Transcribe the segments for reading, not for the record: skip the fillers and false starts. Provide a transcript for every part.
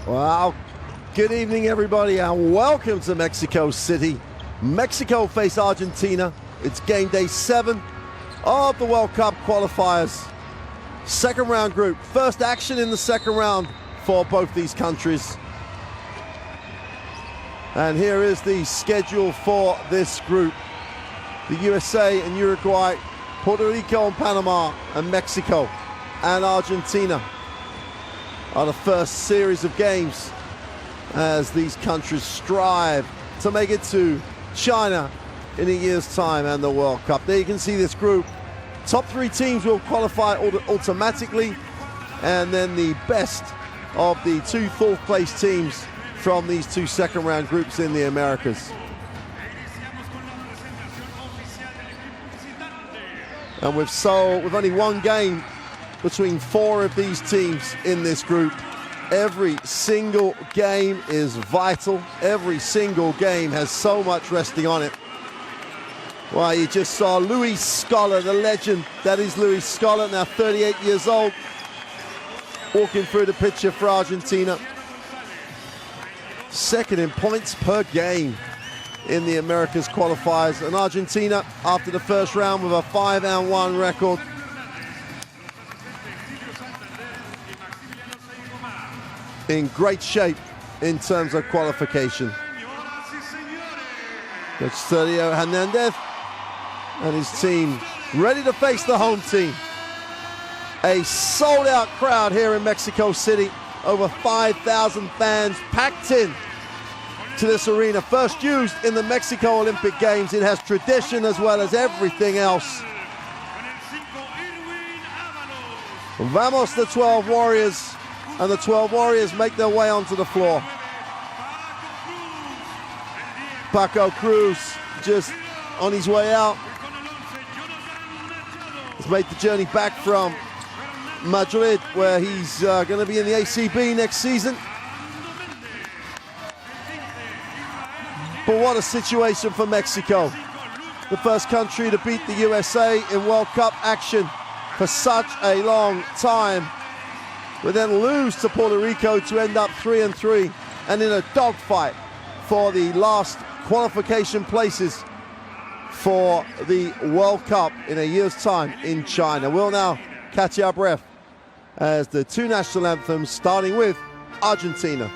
Well, good evening, everybody, and welcome to Mexico City. Mexico face Argentina. It's game day 7 of the World Cup qualifiers. Second round group. First action in the second round for both these countries. And here is the schedule for this group. The USA and Uruguay, Puerto Rico and Panama, and Mexico and Argentina are the first series of games as these countries strive to make it to China in a year's time and the World Cup. There you can see this group. Top 3 teams will qualify automatically, and then the best of the 2 fourth place teams from these 2 second round groups in the Americas. And with only 1 game between 4 of these teams in this group, every single game is vital. Every single game has so much resting on it. Well, you just saw Luis Scola, the legend that is Luis Scola, now 38 years old, walking through the picture for Argentina. Second in points per game in the Americas qualifiers. And Argentina, after the first round, with a 5-1 record. In great shape in terms of qualification. That's Sergio Hernandez and his team ready to face the home team. A sold-out crowd here in Mexico City. Over 5,000 fans packed in to this arena. First used in the Mexico Olympic Games. It has tradition as well as everything else. Vamos, the 12 Warriors. And the 12 Warriors make their way onto the floor. Paco Cruz just on his way out. He's made the journey back from Madrid, where he's going to be in the ACB next season. But what a situation for Mexico. The first country to beat the USA in World Cup action for such a long time. But then lose to Puerto Rico to end up 3-3 and in a dogfight for the last qualification places for the World Cup in a year's time in China. We'll now catch our breath as the 2 national anthems, starting with Argentina.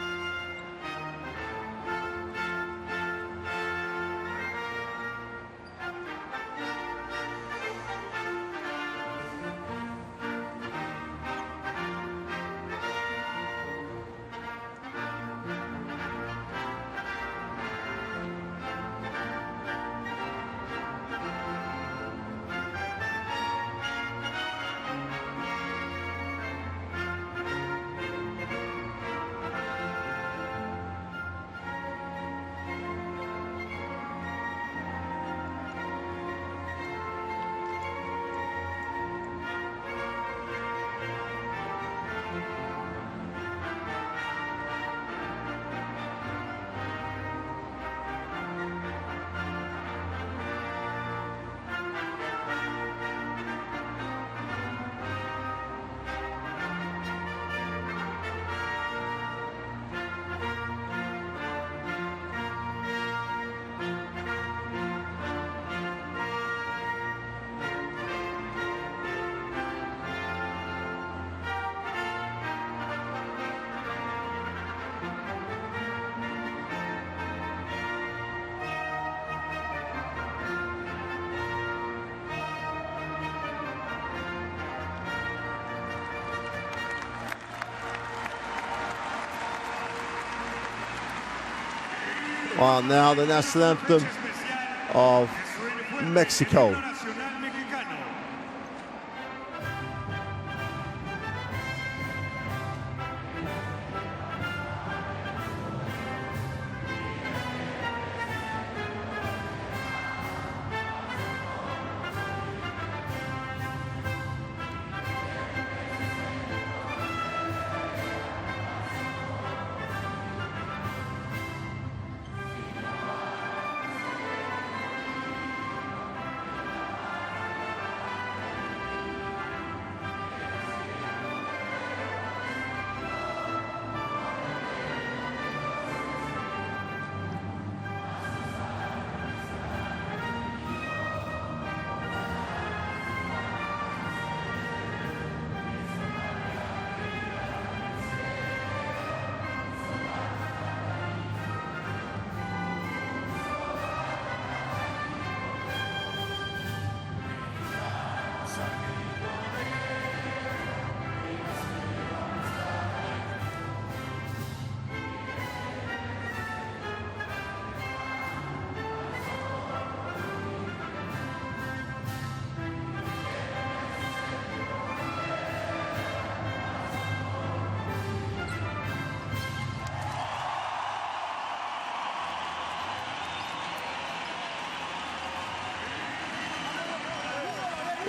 Well, now the national anthem of Mexico.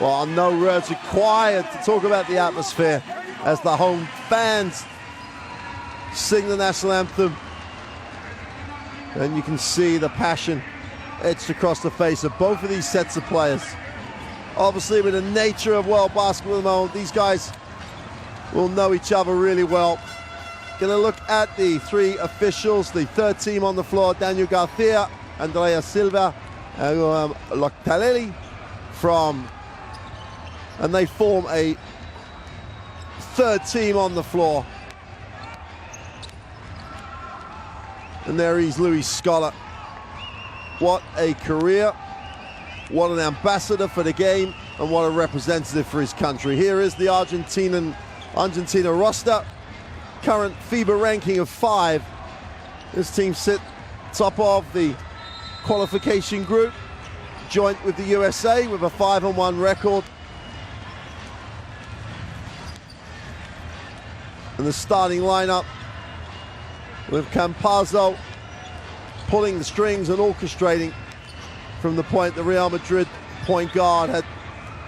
Well, no words required to talk about the atmosphere as the home fans sing the national anthem. And you can see the passion etched across the face of both of these sets of players. Obviously, with the nature of world basketball at the moment, these guys will know each other really well. Gonna look at the three officials, the third team on the floor: Daniel Garcia, Andrea Silva, and Loctalelli and they form a third team on the floor. And there he's Luis Scola. What a career, what an ambassador for the game, and what a representative for his country. Here is the Argentina roster. Current FIBA ranking of 5. This team sit top of the qualification group, joint with the USA with a 5-1 record. And the starting lineup with Campazzo pulling the strings and orchestrating from the point. The Real Madrid point guard had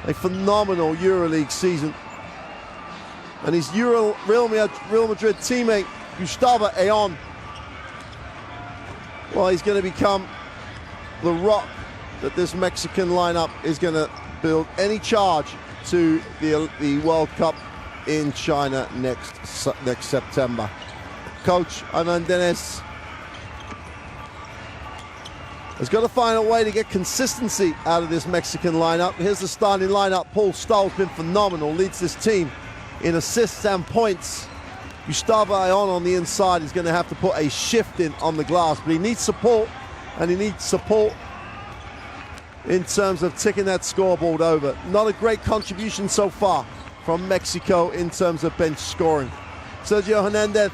a phenomenal EuroLeague season. And his Real Madrid teammate, Gustavo Ayon, well, he's going to become the rock that this Mexican lineup is going to build any charge to the World Cup in China next September. Coach Méndez has got to find a way to get consistency out of this Mexican lineup. Here's the starting lineup. Paul Stoll's been phenomenal, leads this team in assists and points. Gustavo Ayon on the inside is going to have to put a shift in on the glass, but he needs support, and he needs support in terms of ticking that scoreboard over. Not a great contribution so far from Mexico in terms of bench scoring. Sergio Hernandez,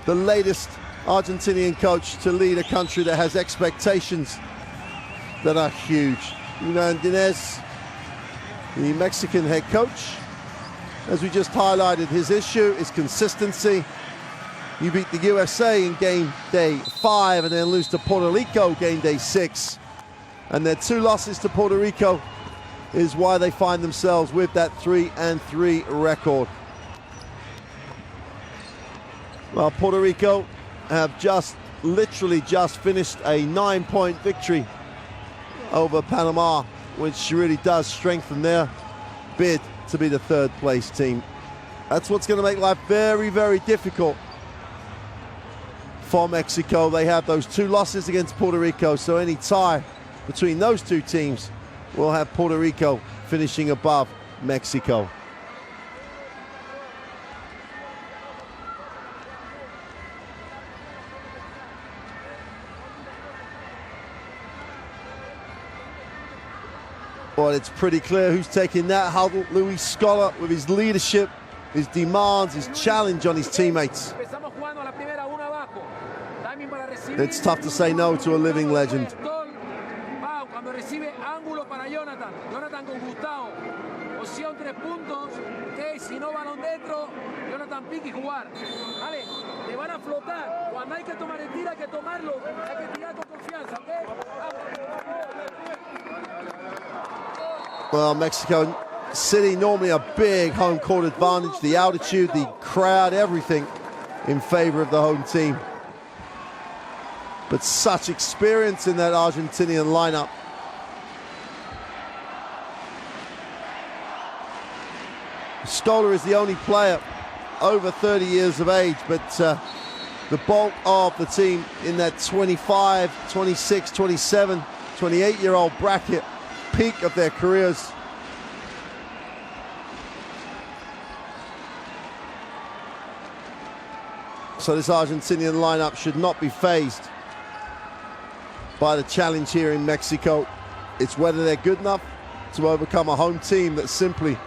the latest Argentinian coach to lead a country that has expectations that are huge. Méndez, the Mexican head coach, as we just highlighted, his issue is consistency. You beat the USA in game day 5 and then lose to Puerto Rico game day 6. And their 2 losses to Puerto Rico is why they find themselves with that 3-3 record. Well, Puerto Rico have literally just finished a 9-point victory over Panama, which really does strengthen their bid to be the 3rd place team. That's what's going to make life very, very difficult for Mexico. They have those 2 losses against Puerto Rico, so any tie between those 2 teams will have Puerto Rico finishing above Mexico. Well, it's pretty clear who's taking that huddle. Luis Scola, with his leadership, his demands, his challenge on his teamates. It's tough to say no to a living legend. Cuando recibe ángulo para Jonathan con Gustavo, posición 3 puntos, ok, si no balón dentro, Jonathan pique y jugar, vale, te van a flotar, cuando hay que tomar el tiro hay que tomarlo, hay que tirar con confianza, ok. Well, Mexico City, normally a big home court advantage, the altitude, the crowd, everything in favor of the home team. But such experience in that Argentinian lineup. Scola is the only player over 30 years of age, but the bulk of the team in that 25, 26, 27, 28-year-old bracket, peak of their careers. So this Argentinian lineup should not be fazed by the challenge here in Mexico. It's whether they're good enough to overcome a home team that simply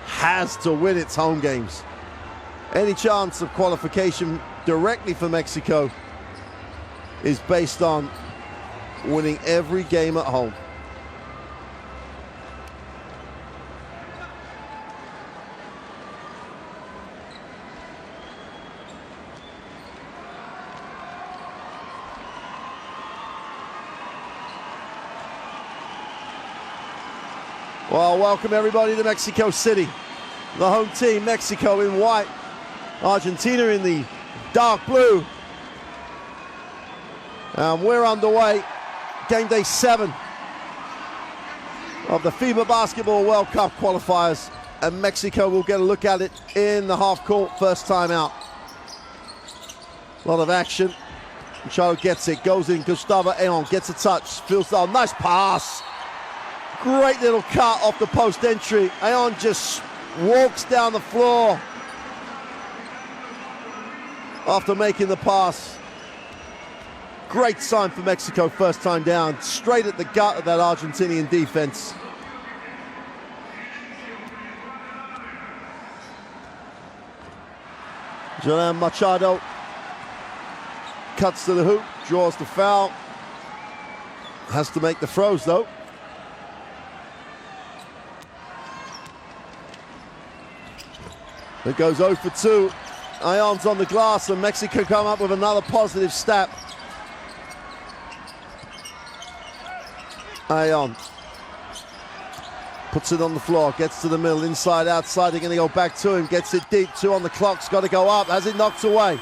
has to win its home games. Any chance of qualification directly for Mexico is based on winning every game at home. Well, welcome everybody to Mexico City. The home team, Mexico in white, Argentina in the dark blue. We're underway. Game day 7 of the FIBA Basketball World Cup qualifiers, and Mexico will get a look at it in the half court, first time out. A lot of action. Machado gets it, goes in, Gustavo, Ayon gets a touch, feels down, nice pass. Great little cut off the post entry. Ayon just walks down the floor after making the pass. Great sign for Mexico, first time down, straight at the gut of that Argentinian defense. Julian Machado cuts to the hoop, draws the foul. Has to make the throws though. It goes 0 for 2. Ayon's on the glass, and Mexico come up with another positive stat. Ayon puts it on the floor, gets to the middle, inside, outside. They're going to go back to him, gets it deep. 2 on the clock's got to go up, has it knocked away.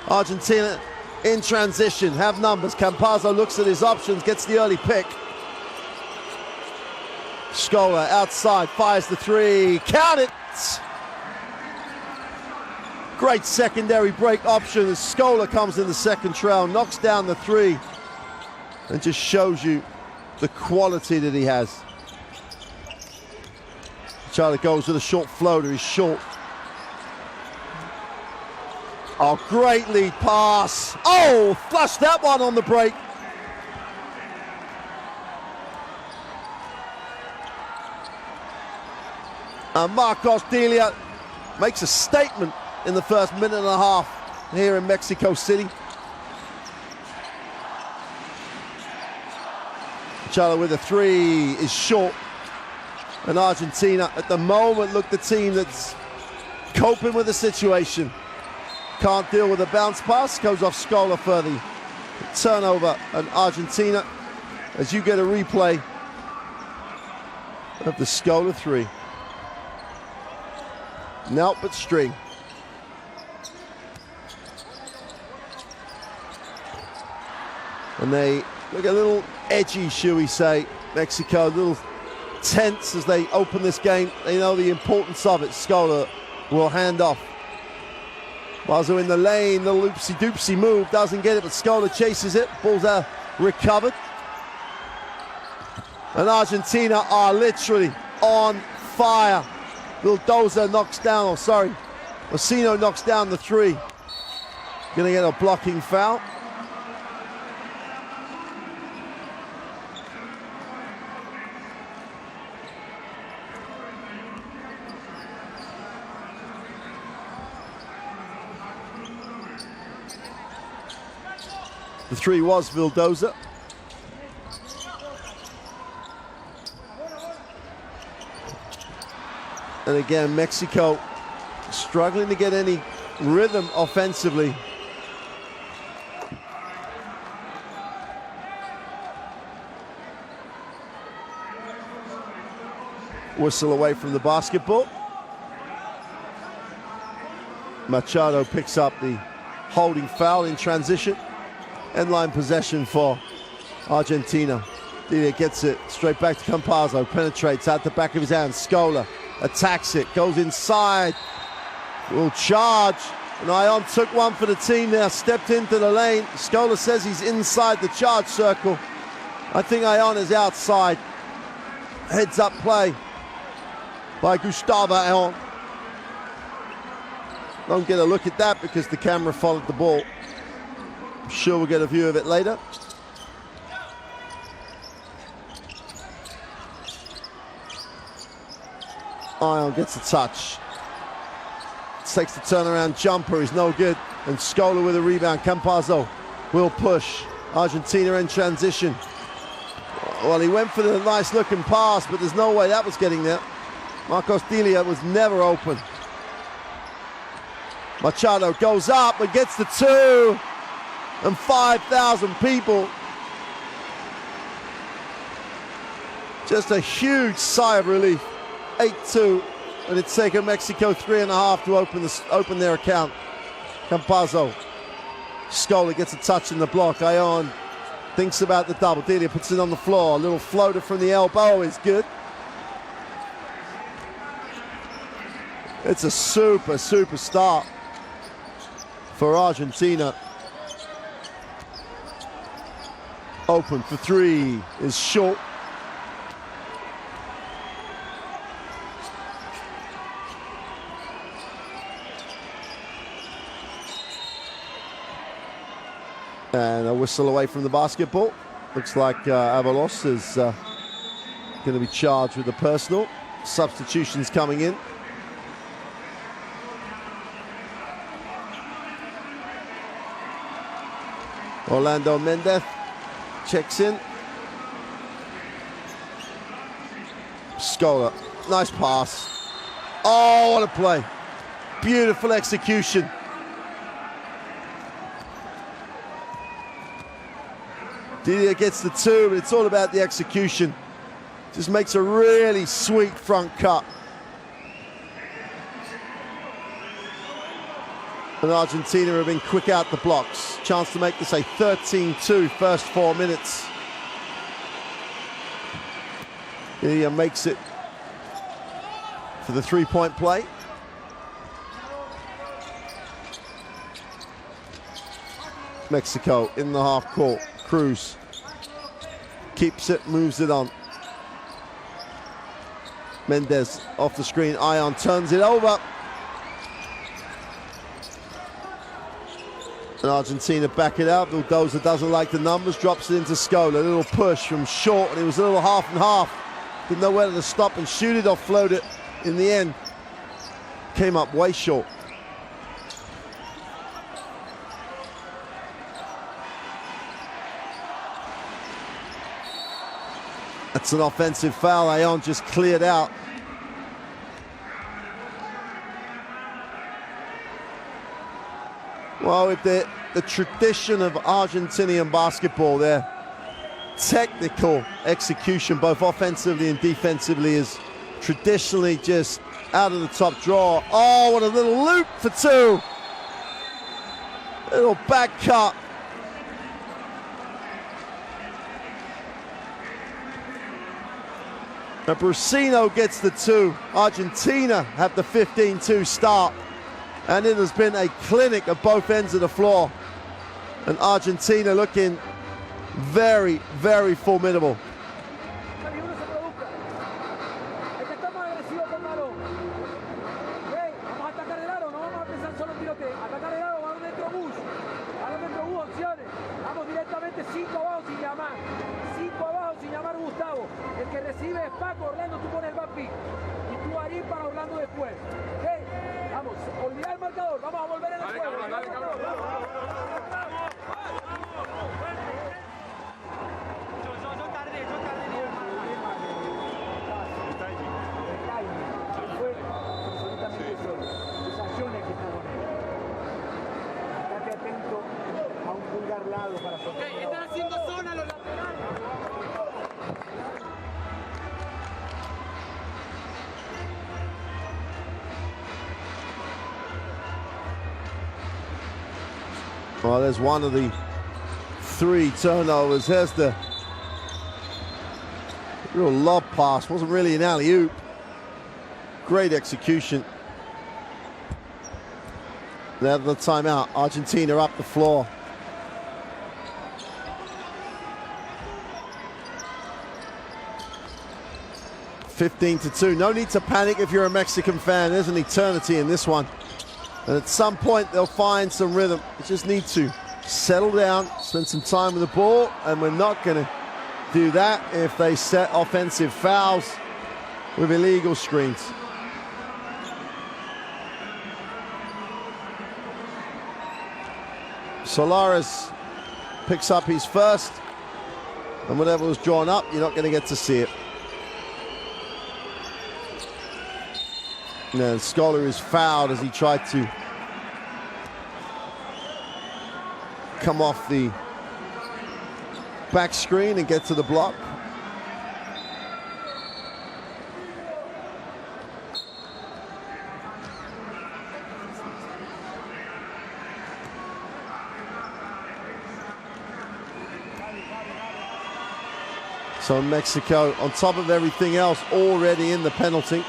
Argentina in transition, have numbers. Campazzo looks at his options, gets the early pick. Stoll outside, fires the 3, count it! Great secondary break option as Stoll comes in the second trail, knocks down the 3, and just shows you the quality that he has. Charlie goes with a short floater, he's short. Oh, great lead pass. Oh, flushed that one on the break. And Marcos Delia makes a statement in the first minute and a half here in Mexico City. Machado with a 3 is short. And Argentina at the moment look the team that's coping with the situation. Can't deal with a bounce pass, goes off Stoll for the turnover. And Argentina, as you get a replay of the Stoll 3. Nope, but string. And they look a little edgy, shall we say. Mexico, a little tense as they open this game. They know the importance of it. Stoll will hand off. Bazo in the lane, the loopsy-doopsy move, doesn't get it, but Stoll chases it. Ball's recovered. And Argentina are literally on fire. Vildoza knocks down, Orsino knocks down the 3. Gonna get a blocking foul. The 3 was Vildoza. And again, Mexico struggling to get any rhythm offensively. Whistle away from the basketball. Machado picks up the holding foul in transition. End-line possession for Argentina. Delia gets it straight back to Campazzo, penetrates out the back of his hand. Stoll attacks it, goes inside, will charge. And Ayon took one for the team there, stepped into the lane. Stoll says he's inside the charge circle. I think Ayon is outside. Heads up play by Gustavo Ayon. Don't get a look at that because the camera followed the ball. I'm sure we'll get a view of it later. Ayon gets a touch. Takes the turnaround jumper, he's no good. And Stoll with a rebound. Campazzo will push. Argentina in transition. Well, he went for the nice looking pass, but there's no way that was getting there. Marcos Delia was never open. Machado goes up and gets the 2. And 5,000 people Just a huge sigh of relief. 8-2, and it's taken Mexico 3.5 to open their account. Campazzo. Stoll gets a touch in the block. Ayon thinks about the double. Delia puts it on the floor. A little floater from the elbow is good. It's a super start for Argentina. Open for three is short. And a whistle away from the basketball. Looks like Avalos is going to be charged with the personal. Substitutions coming in. Orlando Méndez checks in. Stoll, nice pass. Oh, what a play. Beautiful execution. Delia gets the two, but it's all about the execution. Just makes a really sweet front cut. And Argentina have been quick out the blocks. Chance to make this a 13-2 first 4 minutes. Delia makes it for the three-point play. Mexico in the half court. Cruz keeps it, moves it on. Méndez off the screen. Ayon turns it over. And Argentina back it out. Bulldozer doesn't like the numbers, drops it into Stoll. A little push from short, and it was a little half and half. Didn't know whether to stop and shoot it or float it. In the end, came up way short. That's an offensive foul. Ayon just cleared out. Well, with the tradition of Argentinian basketball, their technical execution, both offensively and defensively, is traditionally just out of the top drawer. Oh, what a little loop for two. Little back cut. And Brusino gets the two. Argentina have the 15-2 start. And it has been a clinic at both ends of the floor. And Argentina looking very, very formidable. Gustavo, el que recibe es Paco, Orlando, tú pones el backpick y tú ahí para Orlando después. ¿Okay? Vamos, olvidar el marcador, vamos a volver en el juego. Estate atento a un pulgar lado para sostener. Ok, están haciendo zona los laterales. Well, there's one of the three turnovers. There's the real lob pass. Wasn't really an alley-oop. Great execution. Now the timeout. Argentina up the floor. (15-2). No need to panic if you're a Mexican fan. There's an eternity in this one. And at some point, they'll find some rhythm. They just need to settle down, spend some time with the ball, and we're not going to do that if they set offensive fouls with illegal screens. Solares picks up his first, and whatever was drawn up, you're not going to get to see it. No, Scholar is fouled as he tried to come off the back screen and get to the block. So Mexico, on top of everything else, already in the penalty.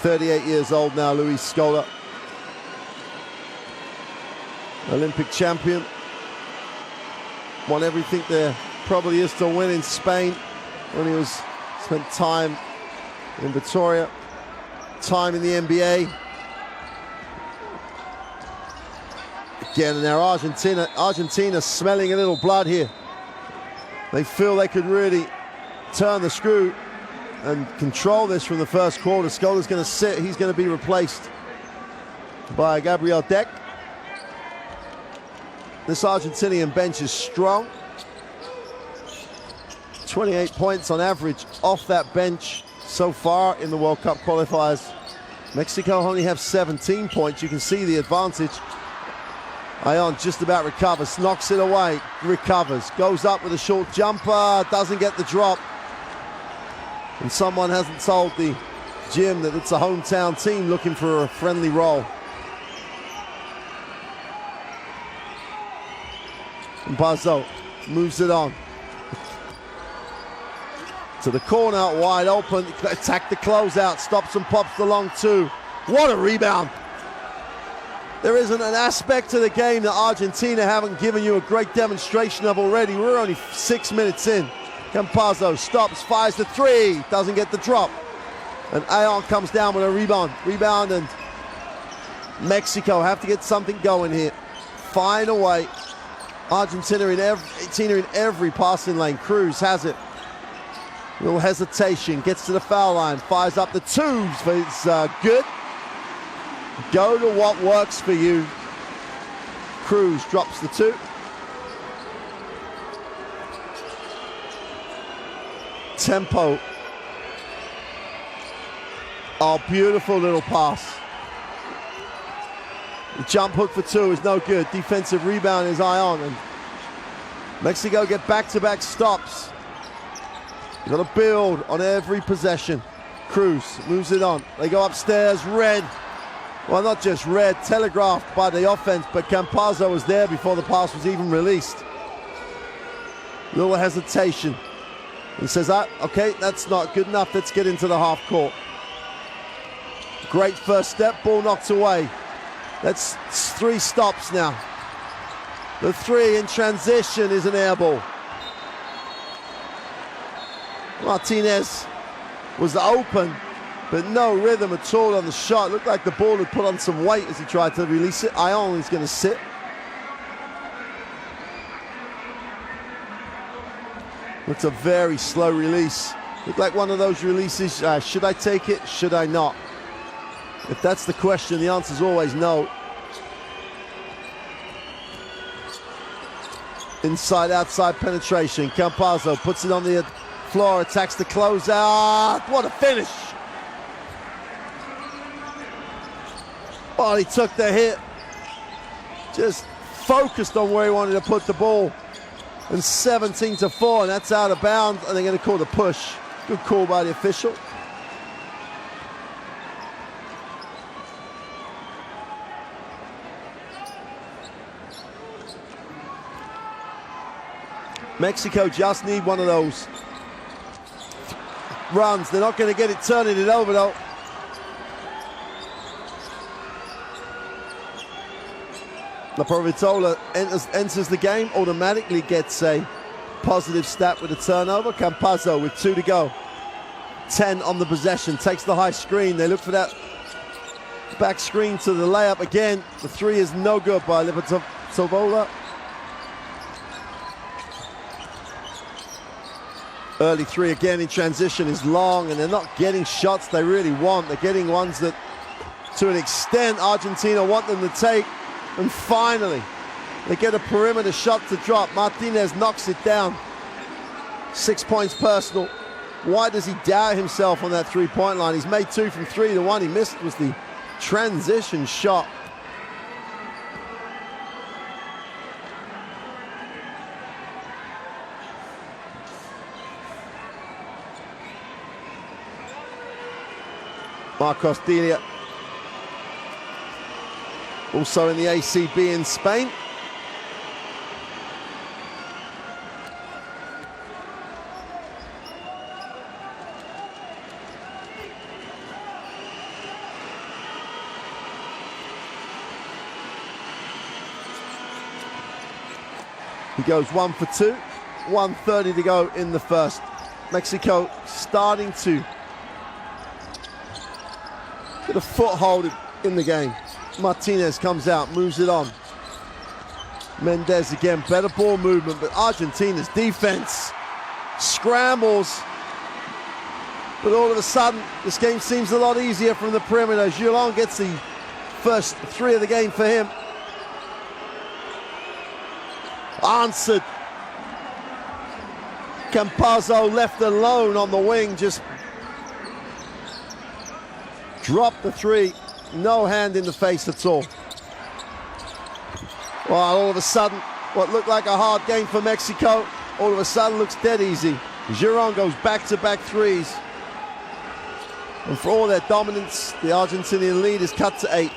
.38 years old now, Luis Scola. Olympic champion. Won everything there probably is to win in Spain when he spent time in Vitoria, time in the NBA. Again, and now Argentina smelling a little blood here. They feel they could really turn the screw and control this from the first quarter. Scola's going to sit. He's going to be replaced by Gabriel Deck. This Argentinian bench is strong. 28 points on average off that bench so far in the World Cup qualifiers. Mexico only have 17 points. You can see the advantage. Ayon just about recovers, knocks it away, recovers, goes up with a short jumper, doesn't get the drop. And someone hasn't told the gym that it's a hometown team looking for a friendly roll. Campazzo moves it on to the corner, wide open, attack the closeout, stops and pops the long two. What a rebound. There isn't an aspect to the game that Argentina haven't given you a great demonstration of already. We're only 6 minutes in. Campazzo stops, fires the three, doesn't get the drop. And Ayon comes down with a rebound, and Mexico have to get something going here. Find a way. Argentina in every passing lane. Cruz has it. Little hesitation, gets to the foul line, fires up the twos, but it's good. Go to what works for you. Cruz drops the two. Tempo. Oh, beautiful little pass. The jump hook for two is no good. Defensive rebound is Ayon, and Mexico get back-to-back stops. You've got to build on every possession. Cruz moves it on. They go upstairs, red. Well, not just red, telegraphed by the offense, but Campazzo was there before the pass was even released. Little hesitation. He says, okay, that's not good enough. Let's get into the half court. Great first step, ball knocked away. That's 3 stops now. The 3 in transition is an air ball. Martinez was open, but no rhythm at all on the shot. Looked like the ball had put on some weight as he tried to release it. Ayon is going to sit. Looks a very slow release. Looked like one of those releases, should I take it, should I not? If that's the question, the answer is always no. Inside-outside penetration. Campazzo puts it on the floor, attacks the closeout. What a finish! Oh, he took the hit. Just focused on where he wanted to put the ball. And 17-4, and that's out of bounds, and they're going to call the push. Good call by the official. Mexico just need one of those runs. They're not going to get it turning it over, though. La Provitola enters the game, automatically gets a positive stat with a turnover. Campazzo with 2 to go. 10 on the possession, takes the high screen. They look for that back screen to the layup again. The 3 is no good by Livertovola. Early 3 again in transition is long, and they're not getting shots they really want. They're getting ones that, to an extent, Argentina want them to take. And finally, they get a perimeter shot to drop. Martinez knocks it down. 6 points personal. Why does he doubt himself on that 3-point line? He's made 2 from 3. The one he missed was the transition shot. Marcos Delia also in the ACB in Spain. He goes 1 for 2, 1:30 to go in the first. Mexico starting to get a foothold in the game. Martinez comes out, moves it on. Méndez again, better ball movement, but Argentina's defense scrambles. But all of a sudden, this game seems a lot easier from the perimeter. Ayon gets the first 3 of the game for him. Answered. Campazzo left alone on the wing, just dropped the 3. No hand in the face at all. Well, all of a sudden, what looked like a hard game for Mexico, all of a sudden looks dead easy. Giron goes back-to-back 3s. And for all their dominance, the Argentinian lead is cut to 8.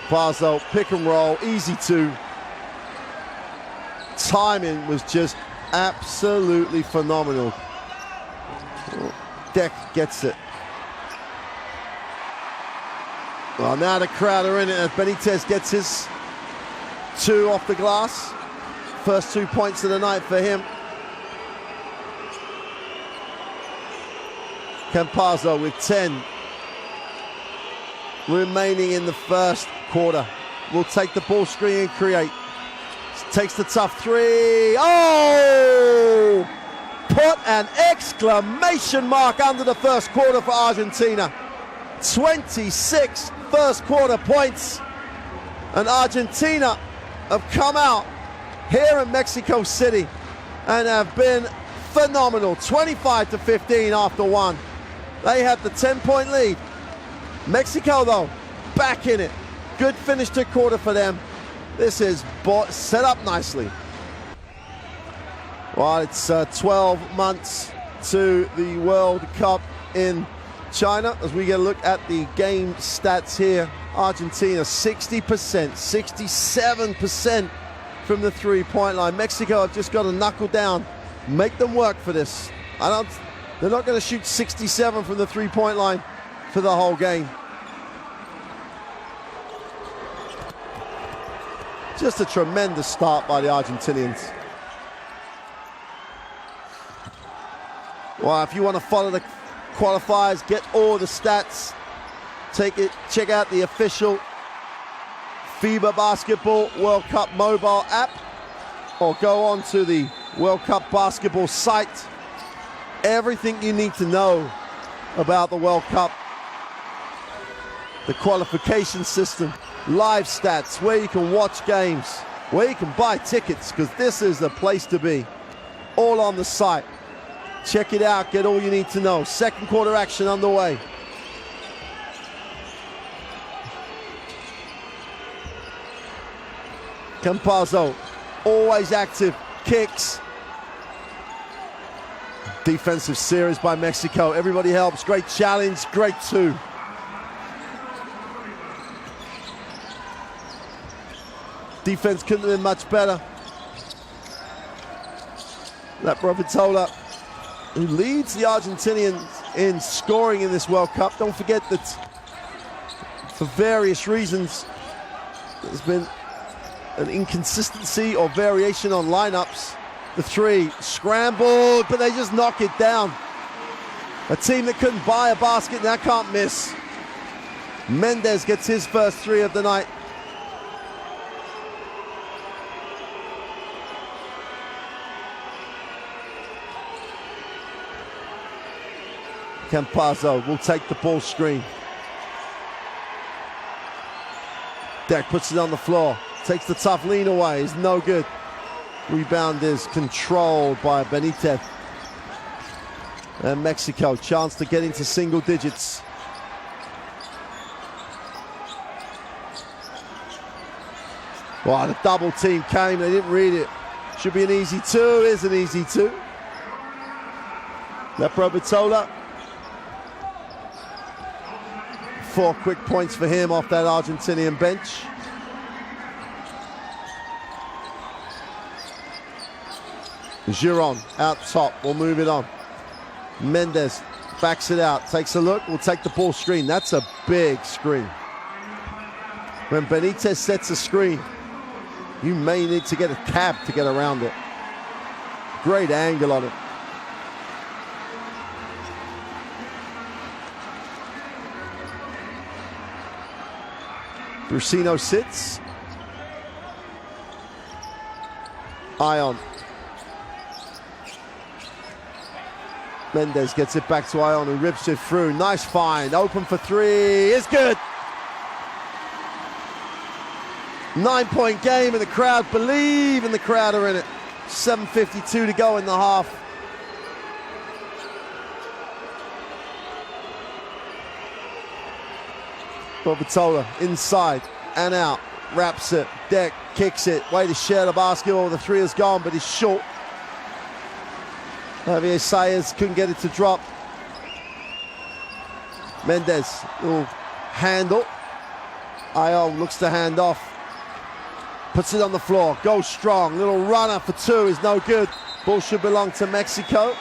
Campazzo, pick and roll, easy 2. Timing was just absolutely phenomenal. Deck gets it. Well, now the crowd are in it as Benitez gets his 2 off the glass. First 2 points of the night for him. Campazzo with 10 remaining in the first quarter. Will take the ball screen and create. Takes the tough 3. Oh! Put an exclamation mark under the first quarter for Argentina. 26 first quarter points. And Argentina have come out here in Mexico City and have been phenomenal. 25-15 after 1. They have the 10-point lead. Mexico, though, back in it. Good finish to quarter for them. This is set up nicely. Well, it's 12 months to the World Cup in China. As we get a look at the game stats here, Argentina 60%, 67% from the 3-point line. Mexico have just got to knuckle down, make them work for this. They're not going to shoot 67 from the 3-point line for the whole game. Just a tremendous start by the Argentinians. Well, if you want to follow the qualifiers, get all the stats, check out the official FIBA Basketball World Cup mobile app, or go on to the World Cup Basketball site. Everything you need to know about the World Cup, the qualification system, live stats, where you can watch games, where you can buy tickets, because this is the place to be. All on the site. Check it out, get all you need to know. Second quarter action underway. Campazzo, always active, kicks. Defensive series by Mexico. Everybody helps. Great challenge, great 2. Defense couldn't have been much better. That Ventana, who leads the Argentinians in scoring in this World Cup. Don't forget that for various reasons, there's been an inconsistency or variation on lineups. The 3 scrambled, but they just knock it down. A team that couldn't buy a basket now can't miss. Méndez gets his first 3 of the night. Campazzo will take the ball screen. Deck puts it on the floor. Takes the tough lean away. Is no good. Rebound is controlled by Benitez. And Mexico, chance to get into single digits. Well, the double team came. They didn't read it. Should be an easy 2. Is an easy 2. Ventana. 4 quick points for him off that Argentinian bench. Giron out top, we'll move it on. Méndez backs it out, takes a look, will take the ball screen. That's a big screen. When Benitez sets a screen, you may need to get a cab to get around it. Great angle on it. Brusino sits. Ayon. Méndez gets it back to Ayon, who rips it through. Nice find, open for 3, it's good. 9-point game, and the crowd believe, and the crowd are in it. 7:52 to go in the half. Bobatola inside and out, wraps it, Deck kicks it, way to share the basketball, the 3 is gone, but it's short. Javier Sayers couldn't get it to drop. Méndez will handle. Ayon looks to hand off. Puts it on the floor, goes strong. Little runner for 2 is no good. Ball should belong to Mexico.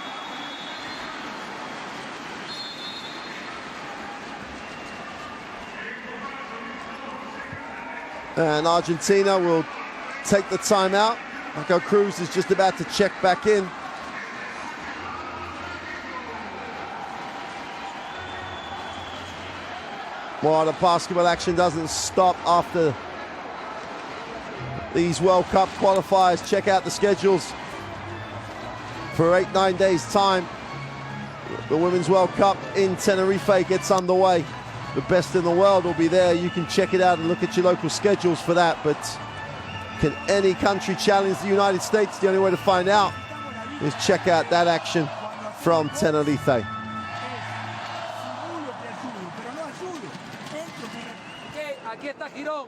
And Argentina will take the timeout. Marco Cruz is just about to check back in. Well, the basketball action doesn't stop after these World Cup qualifiers. Check out the schedules for 8-9 days time. The Women's World Cup in Tenerife gets underway. The best in the world will be there. You can check it out and look at your local schedules for that. But can any country challenge the United States? The only way to find out is check out that action from Tenerife. Aquí está Girón,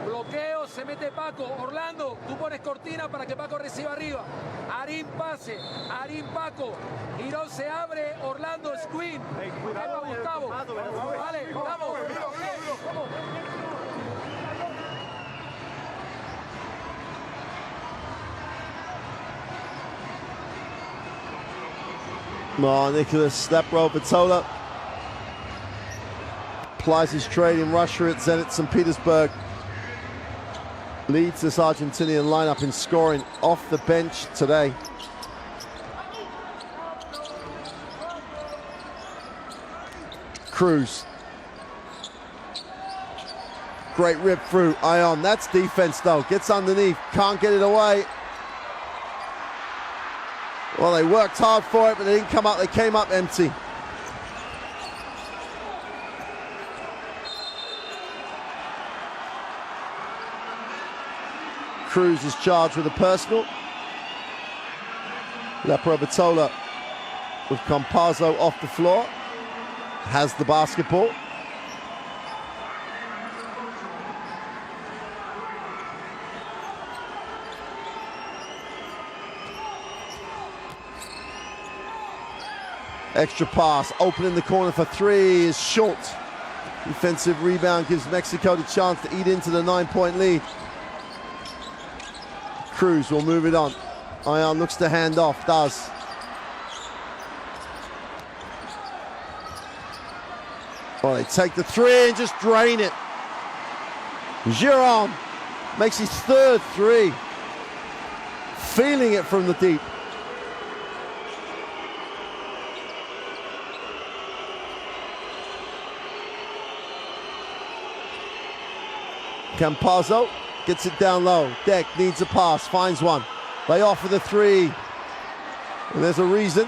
bloqueo, se mete Paco, Orlando, tú pones cortina para que Paco reciba arriba, Arín pase, Arín Paco, Girón se abre, Orlando screen, Gustavo, vale, vamos. Nicholas Snapro Batola applies his trade in Russia at Zenit St. Petersburg. Leads this Argentinian lineup in scoring off the bench today. Cruz. Great rip through. Ayon, that's defense though. Gets underneath, can't get it away. Well, they worked hard for it, but they didn't come up. They came up empty. Cruz is charged with a personal. La Probatola with Campazzo off the floor. Has the basketball. Extra pass, open in the corner for 3 is short. Defensive rebound gives Mexico the chance to eat into the 9-point lead. Cruz will move it on. Ayon looks to hand off, does. Well, they take the 3 and just drain it. Giron makes his 3rd 3. Feeling it from the deep. Campazzo gets it down low. Deck needs a pass, finds one. They offer the 3. And there's a reason.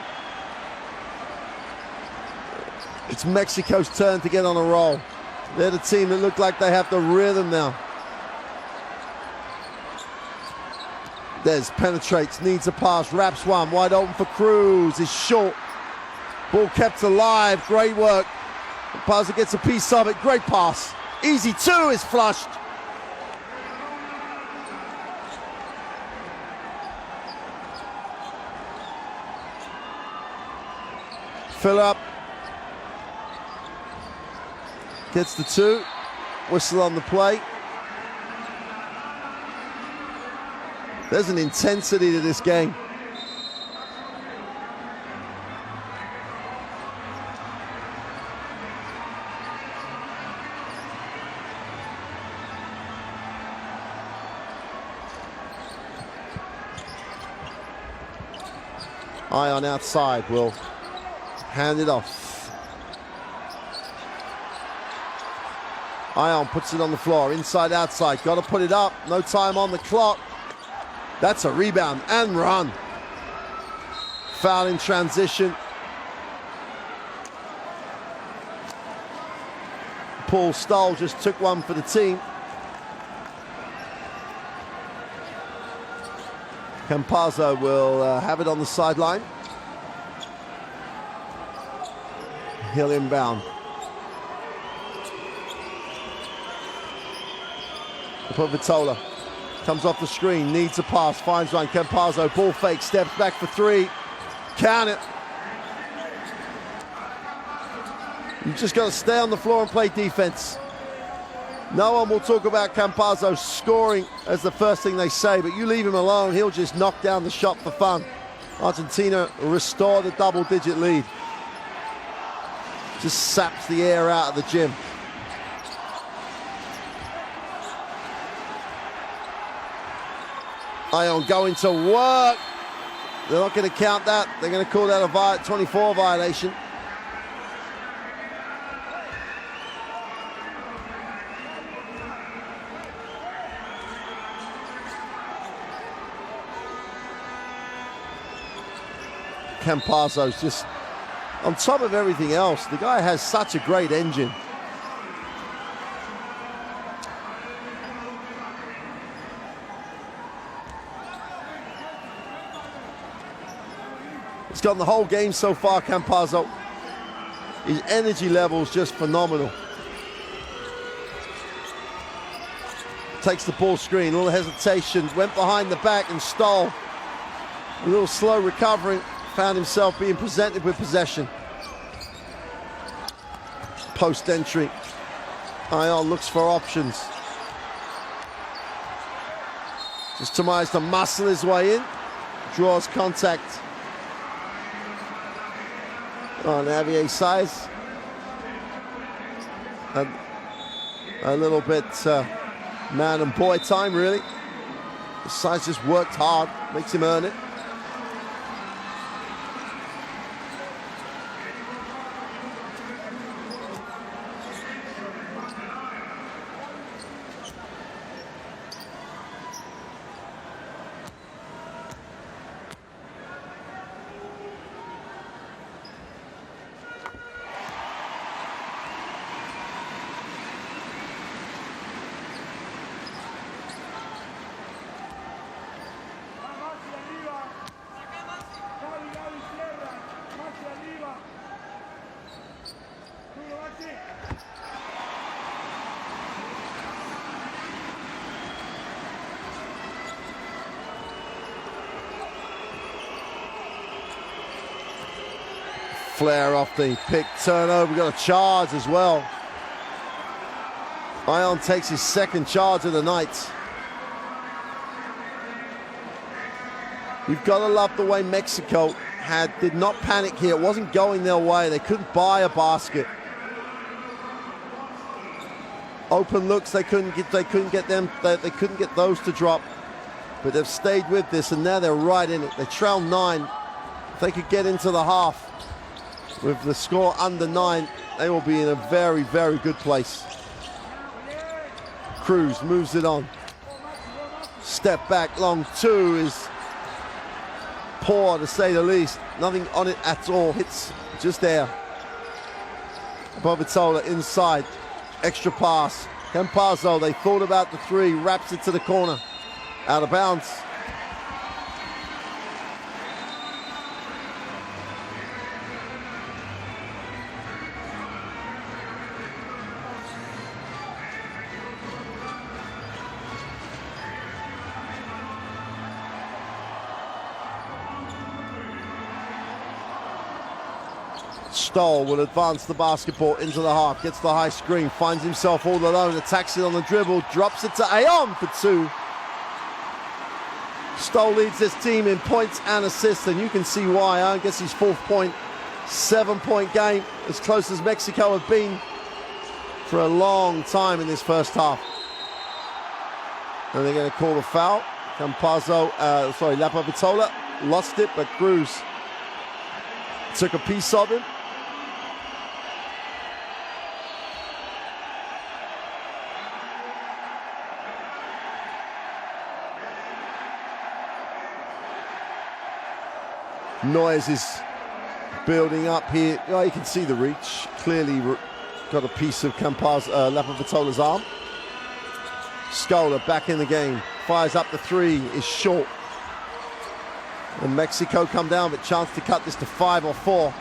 It's Mexico's turn to get on a roll. They're the team that look like they have the rhythm now. Des penetrates, needs a pass, wraps one, wide open for Cruz. Is short. Ball kept alive, great work. Campazzo gets a piece of it, great pass. Easy 2 is flushed. Fill up. Gets the 2. Whistle on the play. There's an intensity to this game. Ayon outside will hand it off. Ayon puts it on the floor, inside, outside. Got to put it up. No time on the clock. That's a rebound and run. Foul in transition. Paul Stoll just took one for the team. Campazzo will have it on the sideline. He'll inbound. Vitola comes off the screen, needs a pass, finds one. Campazzo, ball fake, steps back for 3. Count it. You just got to stay on the floor and play defense. No one will talk about Campazzo scoring as the first thing they say, but you leave him alone, he'll just knock down the shot for fun. Argentina restore the double-digit lead. Just saps the air out of the gym. Ayon going to work. They're not going to count that. They're going to call that a 24 violation. Campazzo's just on top of everything else. The guy has such a great engine. He's gotten the whole game so far, Campazzo. His energy level is just phenomenal. Takes the ball screen, a little hesitation, went behind the back and Stoll. A little slow recovering, found himself being presented with possession. Post entry. Ayon looks for options. Just tries to muscle his way in. Draws contact on Javier Saiz. A little bit man and boy time, really. Saiz just worked hard, makes him earn it. Flare off the pick, turnover, we've got a charge as well. Ayon takes his second charge of the night. You've got to love the way Mexico did not panic here. It wasn't going their way. They couldn't buy a basket. Open looks, they couldn't get those to drop. But they've stayed with this, and now they're right in it. They trail 9. If they could get into the half with the score under 9, they will be in a very, very good place. Cruz moves it on. Step back, long 2 is poor, to say the least. Nothing on it at all. Hits just there. Vitola inside. Extra pass. Campazzo, they thought about the 3, wraps it to the corner. Out of bounds. Stoll will advance the basketball into the half, gets the high screen, finds himself all alone, attacks it on the dribble, drops it to Ayon for 2. Stoll leads this team in points and assists, and you can see why. I guess his 4th point, 7-point game, as close as Mexico have been for a long time in this first half. And they're going to call the foul. Campazzo, Lapa Vitola lost it, but Cruz took a piece of him. Noise is building up here. Oh, you can see the reach. Clearly got a piece of Campazzo, Lapa Vitola's arm. Stoll back in the game. Fires up the 3, is short. And Mexico come down, but chance to cut this to 5 or 4.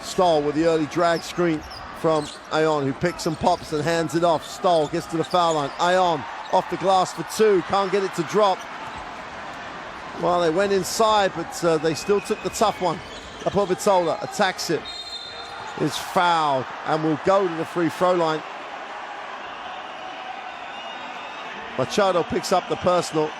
Stoll with the early drag screen from Ayon, who picks and pops and hands it off. Stoll gets to the foul line. Ayon off the glass for 2, can't get it to drop. Well, they went inside, but they still took the tough one. Vitola attacks it, is fouled, and will go to the free throw line. Machado picks up the personal.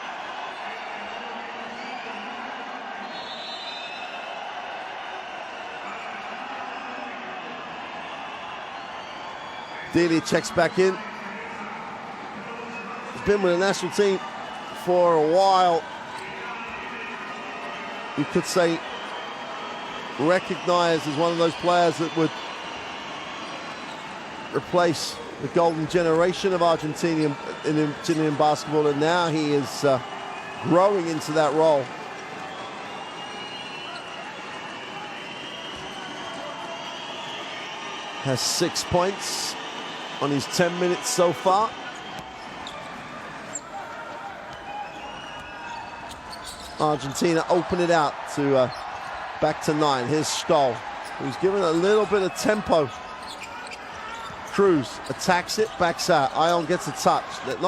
Delia checks back in. He's been with the national team for a while. You could say recognized as one of those players that would replace the golden generation of Argentinian basketball, and now he is growing into that role. Has 6 points on his 10 minutes so far. Argentina open it out to back to 9. Here's Stoll, who's given a little bit of tempo. Cruz attacks it, backs out. Ayon gets a touch. They're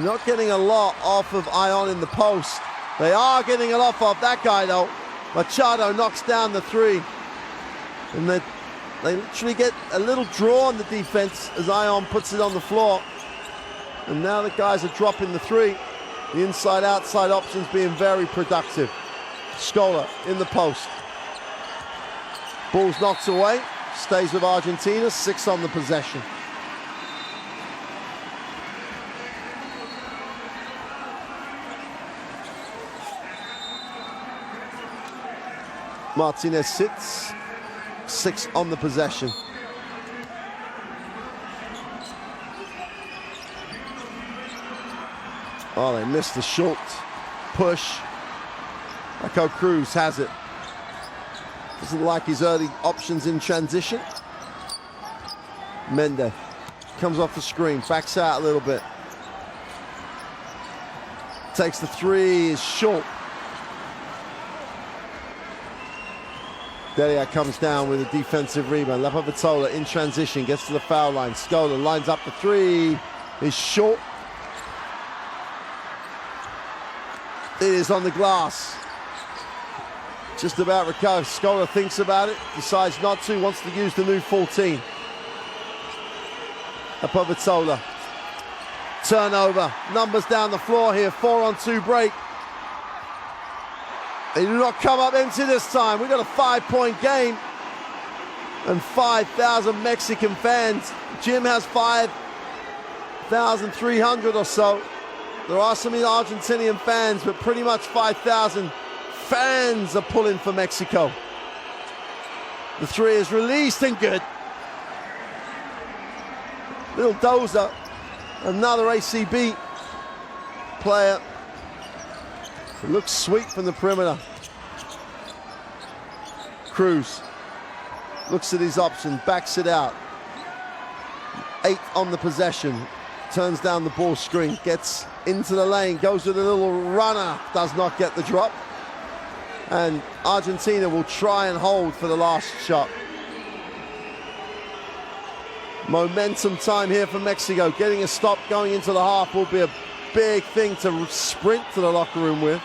not getting a lot off of Ayon in the post. They are getting a lot off that guy though. Machado knocks down the 3. And they literally get a little draw on the defense as Ayon puts it on the floor. And now the guys are dropping the 3. The inside-outside options being very productive. Stoll in the post. Ball's knocked away. Stays with Argentina. 6 on the possession. Martinez sits. 6 on the possession. Oh, they missed the short push. Echo Cruz has it. Doesn't like his early options in transition. Méndez comes off the screen, backs out a little bit. Takes the 3, is short. Delia comes down with a defensive rebound. Lapa Vitola in transition, gets to the foul line. Stoll lines up the 3, is short. It is on the glass. Just about recovers. Stoll thinks about it, decides not to, wants to use the new 14. Lapa Vitola. Turnover. Numbers down the floor here. 4-on-2 break. They do not come up empty this time. We've got a 5-point game and 5,000 Mexican fans. Jim has 5,300 or so. There are some Argentinian fans, but pretty much 5,000 fans are pulling for Mexico. The 3 is released and good. Little dozer, another ACB player. It looks sweet from the perimeter. Cruz looks at his option, backs it out. 8 on the possession. Turns down the ball screen, gets into the lane, goes with a little runner, does not get the drop. And Argentina will try and hold for the last shot. Momentum time here for Mexico. Getting a stop going into the half will be a big thing to sprint to the locker room with.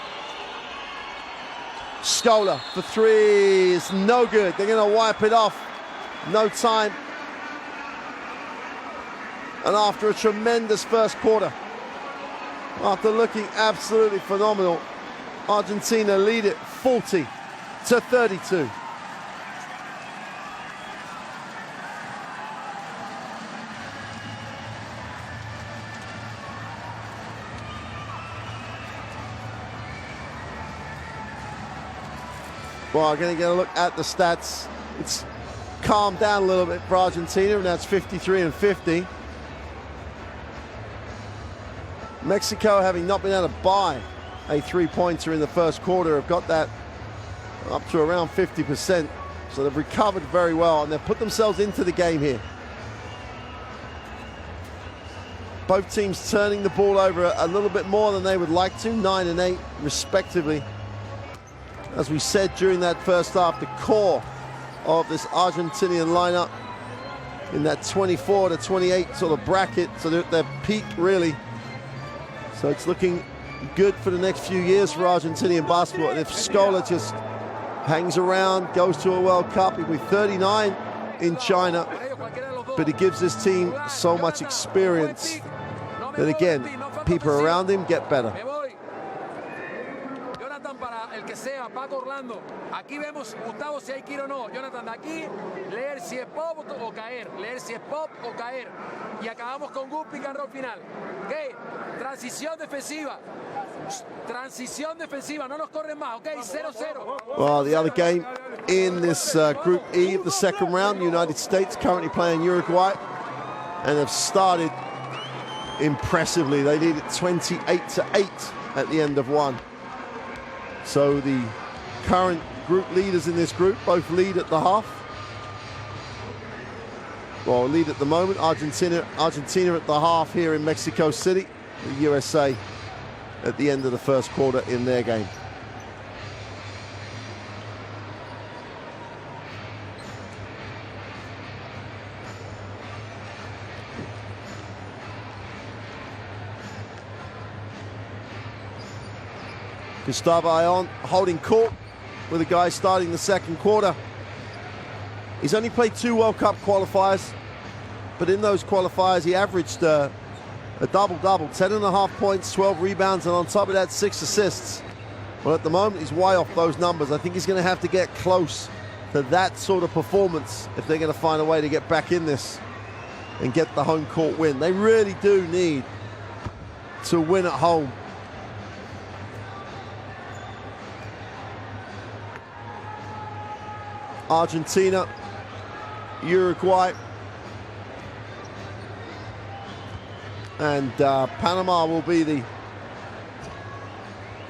Stoll for three is no good. They're going to wipe it off. No time. And after a tremendous first quarter, after looking absolutely phenomenal, Argentina lead it 40-32. Well, I'm going to get a look at the stats. It's calmed down a little bit for Argentina, and that's 53-50. Mexico, having not been able to buy a three-pointer in the first quarter, have got that up to around 50%. So they've recovered very well, and they've put themselves into the game here. Both teams turning the ball over a little bit more than they would like to, 9 and 8 respectively. As we said during that first half, the core of this Argentinian lineup in that 24-28 sort of bracket, so they're at their peak really. So it's looking good for the next few years for Argentinian basketball. And if Stoll just hangs around, goes to a World Cup, he'll be 39 in China. But he gives this team so much experience that, again, people around him get better. Para el que sea, Paco Orlando. Aquí vemos, Gustavo, si hay que ir o no. Jonathan, de aquí, leer si es pop o caer. Leer si es pop o caer. Y acabamos con Gus pick and roll final. Ok, transición defensiva. Transición defensiva, no nos corren más. Ok, 0-0. Well, the other game in this Group E of the second round, the United States currently playing Uruguay, and have started impressively. They lead it 28-8 at the end of one. So the current group leaders in this group both lead at the half. Well, lead at the moment. Argentina at the half here in Mexico City. The USA at the end of the first quarter in their game. Gustavo Ayon holding court with the guy starting the second quarter. He's only played 2 World Cup qualifiers, but in those qualifiers he averaged a double-double, 10.5 points, 12 rebounds, and on top of that 6 assists. Well, at the moment he's way off those numbers. I think he's going to have to get close to that sort of performance if they're going to find a way to get back in this and get the home court win. They really do need to win at home. Argentina, Uruguay, and Panama will be the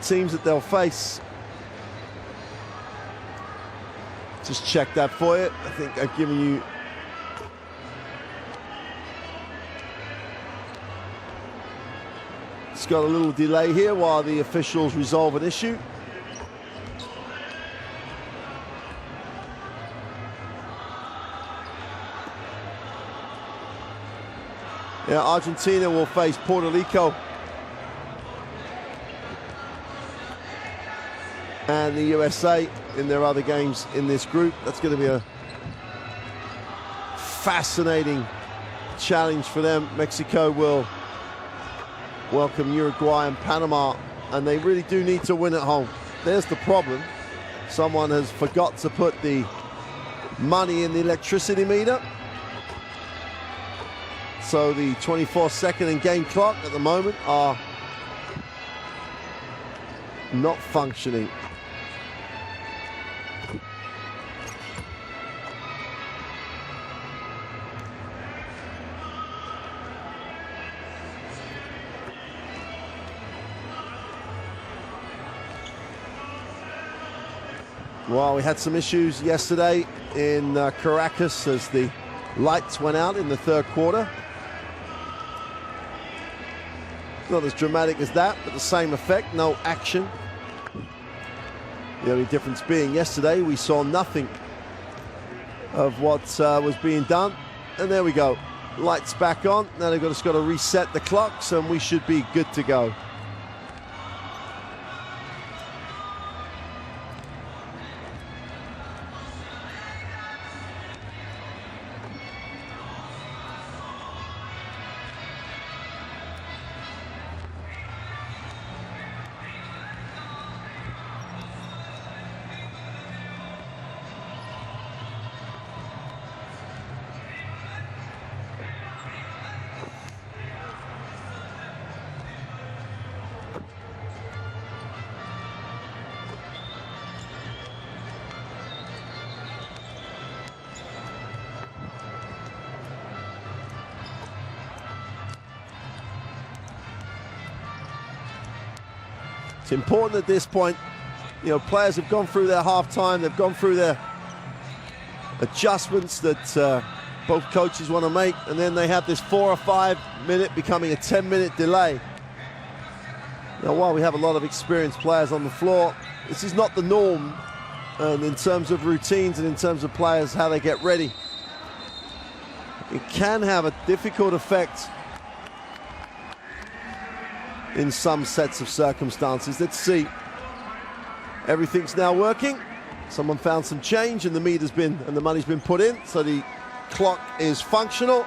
teams that they'll face. Just check that for you. I think I've given you it's got a little delay here while the officials resolve an issue. Yeah, Argentina will face Puerto Rico and the USA in their other games in this group. That's going to be a fascinating challenge for them. Mexico will welcome Uruguay and Panama, and they really do need to win at home. There's the problem. Someone has forgot to put the money in the electricity meter. So the 24-second and game clock at the moment are not functioning. Well, we had some issues yesterday in Caracas as the lights went out in the third quarter. Not as dramatic as that, but the same effect, no action. The only difference being yesterday we saw nothing of what was being done. And there we go, lights back on. Now they've just got to reset the clocks and we should be good to go. It's important at this point. You know, players have gone through their halftime. They've gone through their adjustments that both coaches want to make, and then they have this 4 or 5 minute becoming a 10-minute delay. Now, while we have a lot of experienced players on the floor, this is not the norm, and in terms of routines and in terms of players, how they get ready. It can have a difficult effect in some sets of circumstances. Let's see. Everything's now working. Someone found some change and the meter's been, and the money's been put in, so the clock is functional.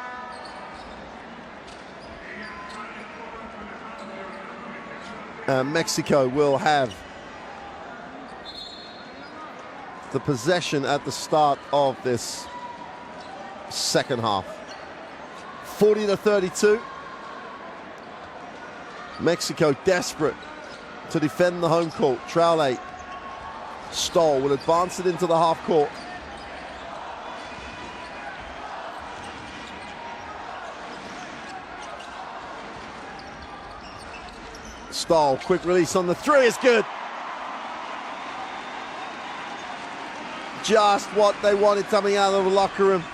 Mexico will have the possession at the start of this second half. 40-32. Mexico desperate to defend the home court. Traore. Stoll will advance it into the half court. Stoll, quick release on the three is good. Just what they wanted coming out of the locker room.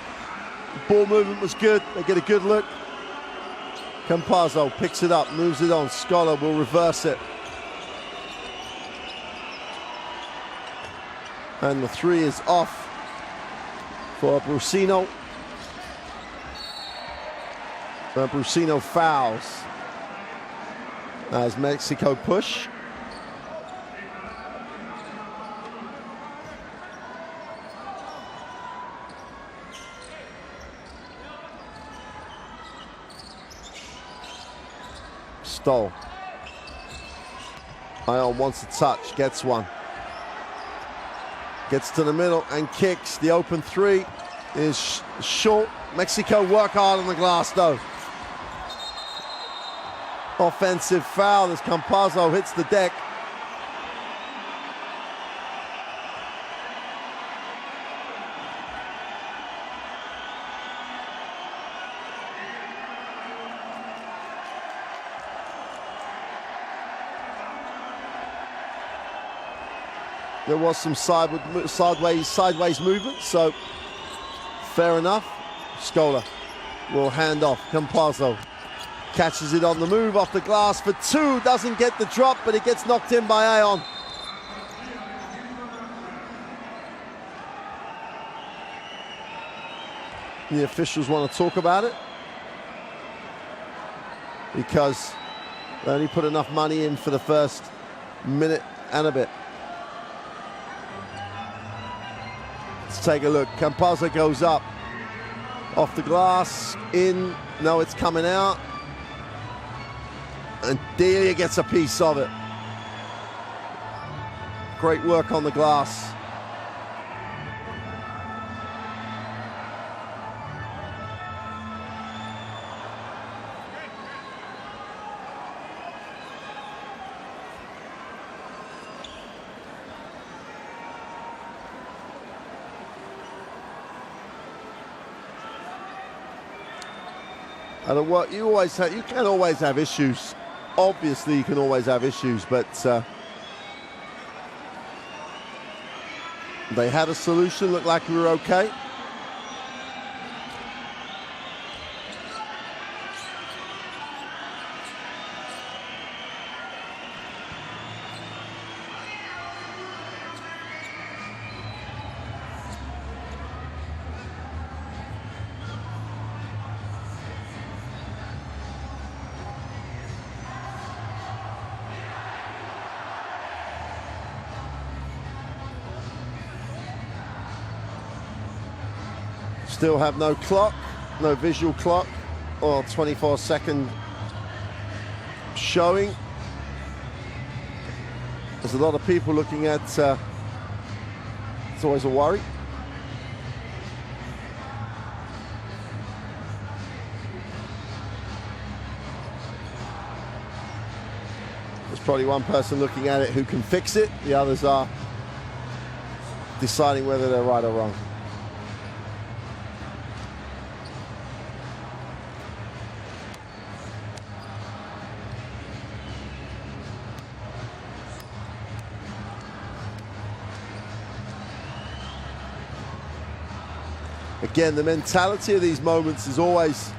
Ball movement was good. They get a good look. Campazzo picks it up, moves it on. Scholar will reverse it. And the three is off for Brusino. Brusino fouls as Mexico push. Stoll. Ayon wants a touch, gets one. Gets to the middle and kicks. The open three is short. Mexico work hard on the glass though. Offensive foul as Campazzo hits the deck. There was some sideways movement, so fair enough. Scholar will hand off. Campazzo catches it on the move off the glass for two. Doesn't get the drop, but it gets knocked in by Ayon. The officials want to talk about it because they only put enough money in for the first minute and a bit. Let's take a look. Campazzo goes up. Off the glass, in. No, it's coming out. And Delia gets a piece of it. Great work on the glass. And what you always have, you can always have issues. Obviously, you can always have issues, but they had a solution. Looked like we were okay. Still have no clock, no visual clock or 24-second showing. There's a lot of people looking at, it's always a worry. There's probably one person looking at it who can fix it. The others are deciding whether they're right or wrong. Again, the mentality of these moments is always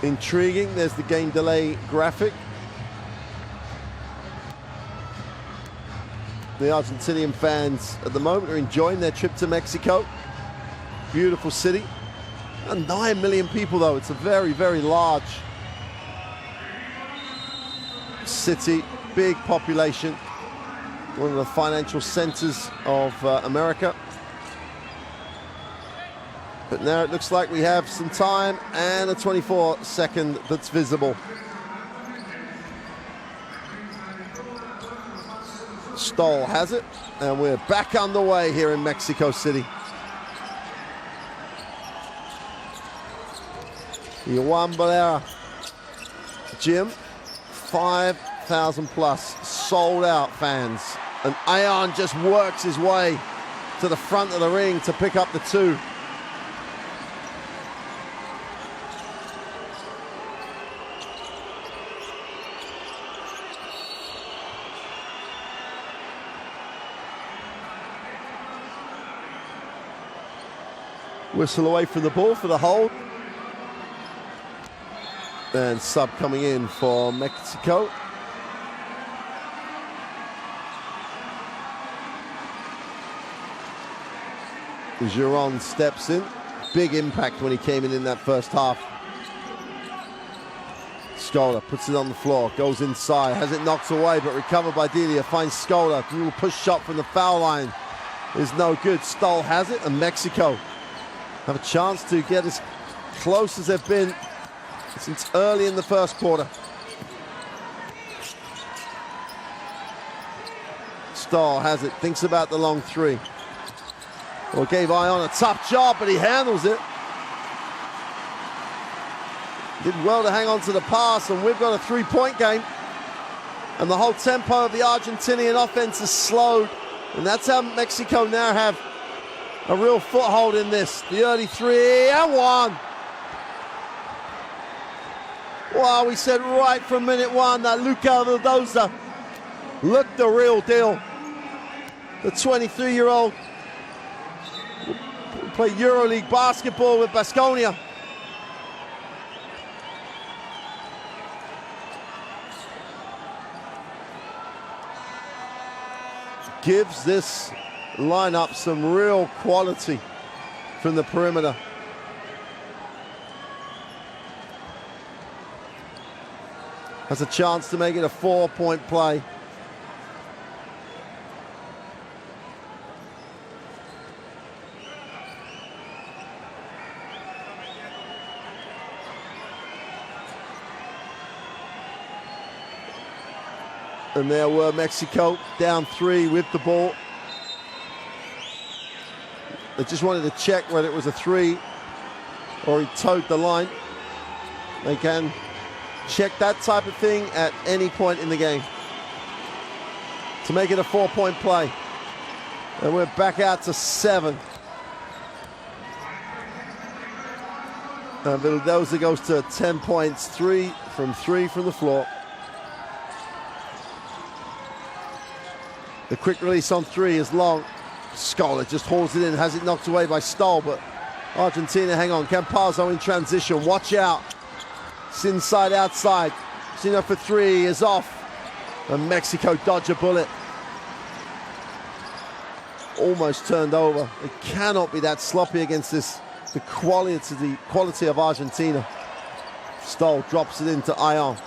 intriguing. There's the game delay graphic. The Argentinian fans at the moment are enjoying their trip to Mexico. Beautiful city. 9 million people though. It's a very, very large city, big population. One of the financial centers of America. But now it looks like we have some time and a 24-second that's visible. Stoll has it, and we're back underway here in Mexico City. The Juan Valera gym, 5,000 plus sold out fans. And Ayon just works his way to the front of the ring to pick up the 2. Whistle away from the ball for the hold. And sub coming in for Mexico. Giron steps in. Big impact when he came in that first half. Stoll puts it on the floor, goes inside, has it knocked away, but recovered by Delia. Finds Stoll. A little push shot from the foul line is no good. Stoll has it, and Mexico have a chance to get as close as they've been since early in the first quarter. Stoll has it, thinks about the long 3. Well, gave Ayon a tough job, but he handles it. Did well to hang on to the pass, and we've got a 3-point game. And the whole tempo of the Argentinian offense is slowed. And that's how Mexico now have a real foothold in this. The early 3 and 1. Wow, we said right from minute 1 that Luca Vildoza looked the real deal. The 23-year-old played EuroLeague basketball with Baskonia. Gives this lineup some real quality from the perimeter. Has a chance to make it a 4-point play. And there were Mexico down 3 with the ball. They just wanted to check whether it was a 3 or he towed the line. They can check that type of thing at any point in the game to make it a 4-point play. And we're back out to 7. And Vildoza goes to 10 points, 3 from the floor. The quick release on 3 is long. Stoll just hauls it in, has it knocked away by Stoll, but Argentina hang on. Campazzo in transition, watch out. It's inside, outside. Zeno for 3 is off. And Mexico dodge a bullet. Almost turned over. It cannot be that sloppy against this, the quality of Argentina. Stoll drops it into Ayon.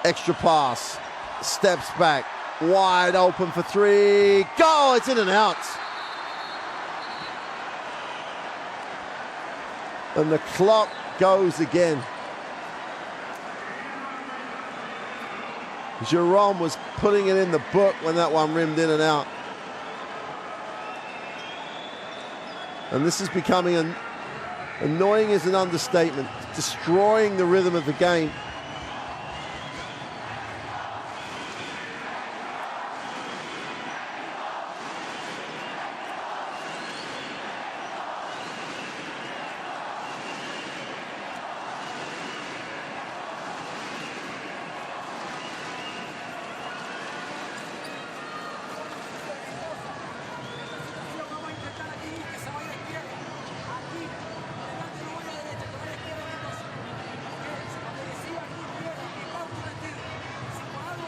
Extra pass, steps back. Wide open for 3. Go! It's in and out. And the clock goes again. Giron was putting it in the book when that one rimmed in and out. And this is becoming annoying is an understatement. Destroying the rhythm of the game.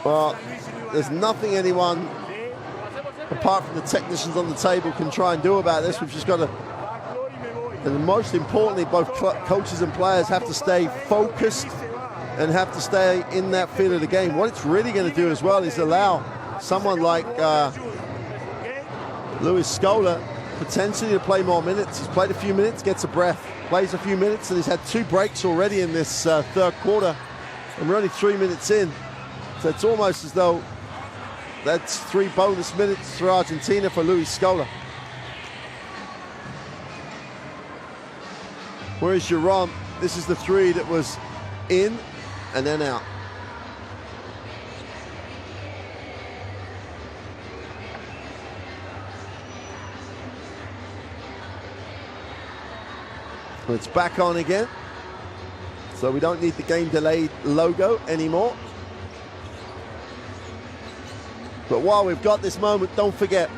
Well, there's nothing anyone, apart from the technicians on the table, can try and do about this. We've just got to, and most importantly, both coaches and players have to stay focused and have to stay in that feel of the game. What it's really going to do as well is allow someone like Stoll potentially to play more minutes. He's played a few minutes, gets a breath, plays a few minutes, and he's had 2 breaks already in this third quarter, and we're only 3 minutes in. So it's almost as though that's 3 bonus minutes for Argentina for Stoll. Whereas Jerome, this is the 3 that was in and then out. It's back on again, so we don't need the game delayed logo anymore. But while we've got this moment, don't forget,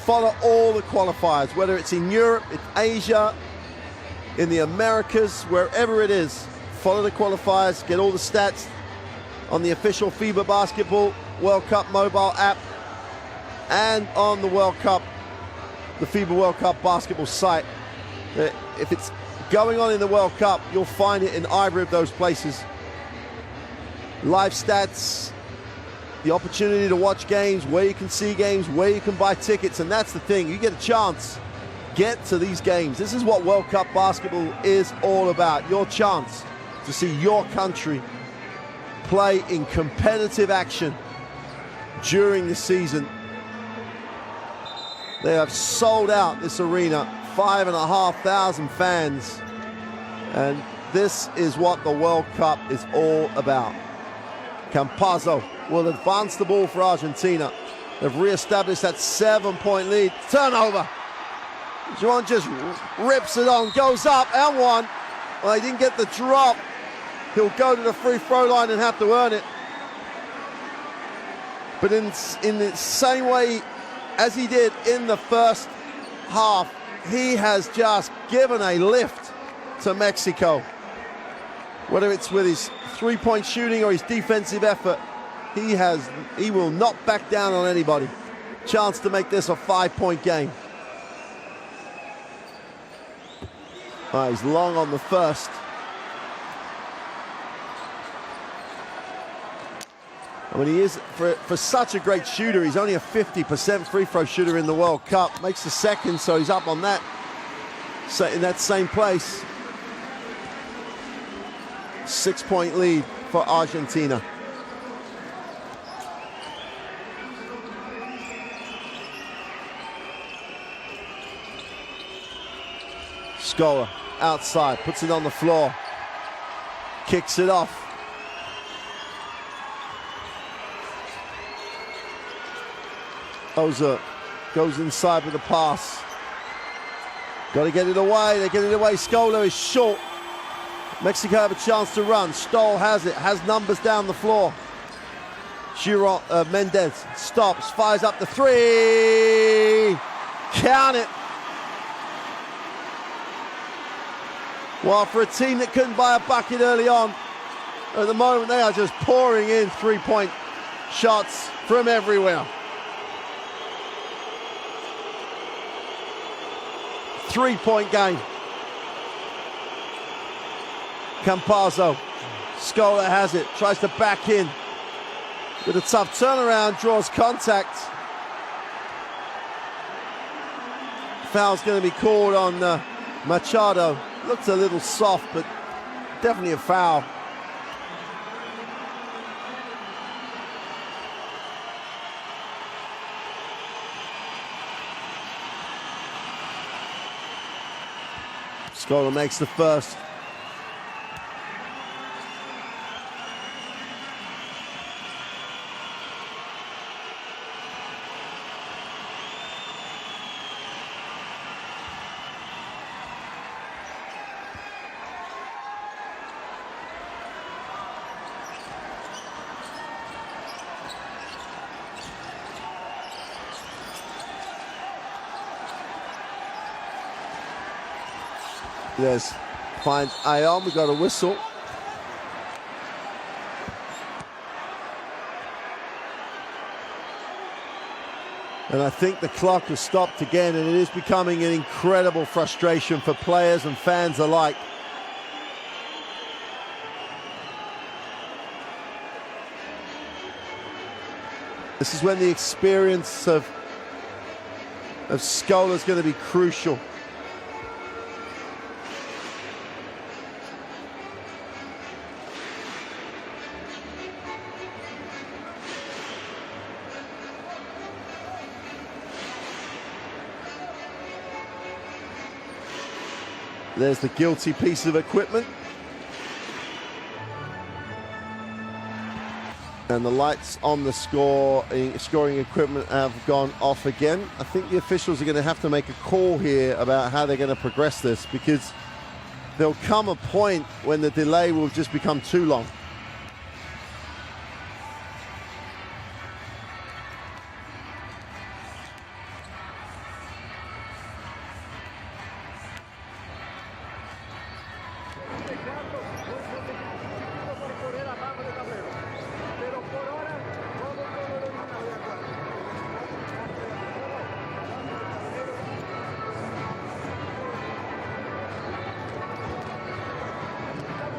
follow all the qualifiers, whether it's in Europe, in Asia, in the Americas, wherever it is. Follow the qualifiers, get all the stats on the official FIBA Basketball World Cup mobile app and on the the FIBA World Cup basketball site. If it's going on in the World Cup, you'll find it in either of those places. Live stats, the opportunity to watch games, where you can see games, where you can buy tickets, and that's the thing. You get a chance, get to these games. This is what World Cup basketball is all about. Your chance to see your country play in competitive action during the season. They have sold out this arena, 5,500 fans, and this is what the World Cup is all about. Campazzo will advance the ball for Argentina. They've re-established that 7-point lead. Turnover. Juan just rips it on, goes up and one. Well, he didn't get the drop. He'll go to the free throw line and have to earn it. But in the same way as he did in the first half, he has just given a lift to Mexico. Whether it's with his 3-point shooting or his defensive effort, he will not back down on anybody. Chance to make this a 5-point game. He's long on the first. I mean, he is, for such a great shooter, he's only a 50% free throw shooter in the World Cup. Makes the second, so he's up on that, so in that same place. 6-point lead for Argentina. Stoll outside, puts it on the floor, kicks it off. Oza goes inside with a pass. Got to get it away. They get it away. Stoll is short. Mexico have a chance to run. Stoll has it. Has numbers down the floor. Méndez stops. Fires up the 3. Count it. Well, for a team that couldn't buy a bucket early on, at the moment they are just pouring in 3-point shots from everywhere. 3-point game. Campazzo. Stoll has it. Tries to back in. With a tough turnaround. Draws contact. Foul's going to be called on Machado. Looks a little soft, but definitely a foul. Stoll makes the first. Yes, finds Ayon. We got a whistle. And I think the clock has stopped again, and it is becoming an incredible frustration for players and fans alike. This is when the experience of Stoll is going to be crucial. There's the guilty piece of equipment. And the lights on the scoring equipment have gone off again. I think the officials are going to have to make a call here about how they're going to progress this, because there'll come a point when the delay will just become too long.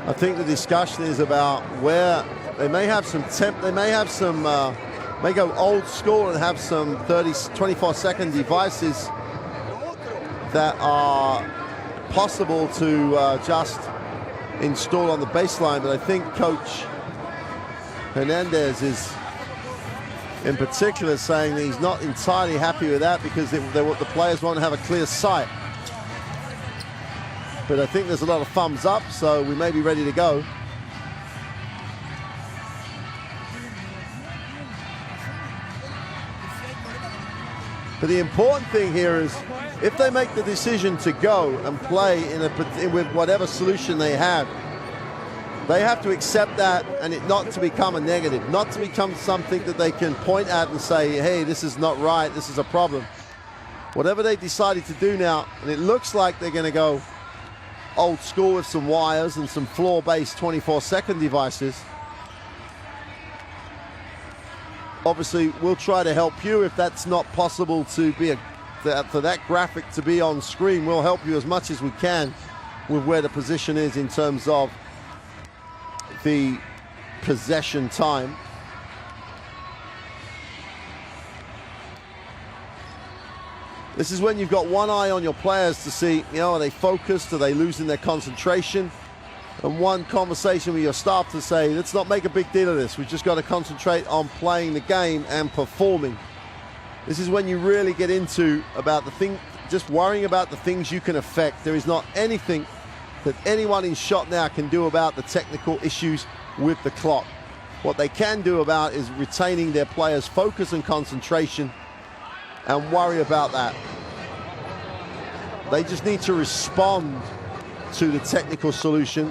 I think the discussion is about where they may have some may go old school and have some 24-second devices that are possible to just install on the baseline. But I think Coach Méndez is in particular saying that he's not entirely happy with that, because the players won't have a clear sight. But I think there's a lot of thumbs up, so we may be ready to go. But the important thing here is, if they make the decision to go and play with whatever solution they have to accept that, and it not to become a negative, not to become something that they can point at and say, hey, this is not right, this is a problem. Whatever they decided to do now, and it looks like they're going to go old school with some wires and some floor-based 24-second devices. Obviously, we'll try to help you if that's not possible to be for that graphic to be on screen. We'll help you as much as we can with where the position is in terms of the possession time. This is when you've got one eye on your players to see, are they focused? Are they losing their concentration? And one conversation with your staff to say, let's not make a big deal of this. We've just got to concentrate on playing the game and performing. This is when you really get into just worrying about the things you can affect. There is not anything that anyone in shot now can do about the technical issues with the clock. What they can do about is retaining their players' focus and concentration, and worry about that. They just need to respond to the technical solution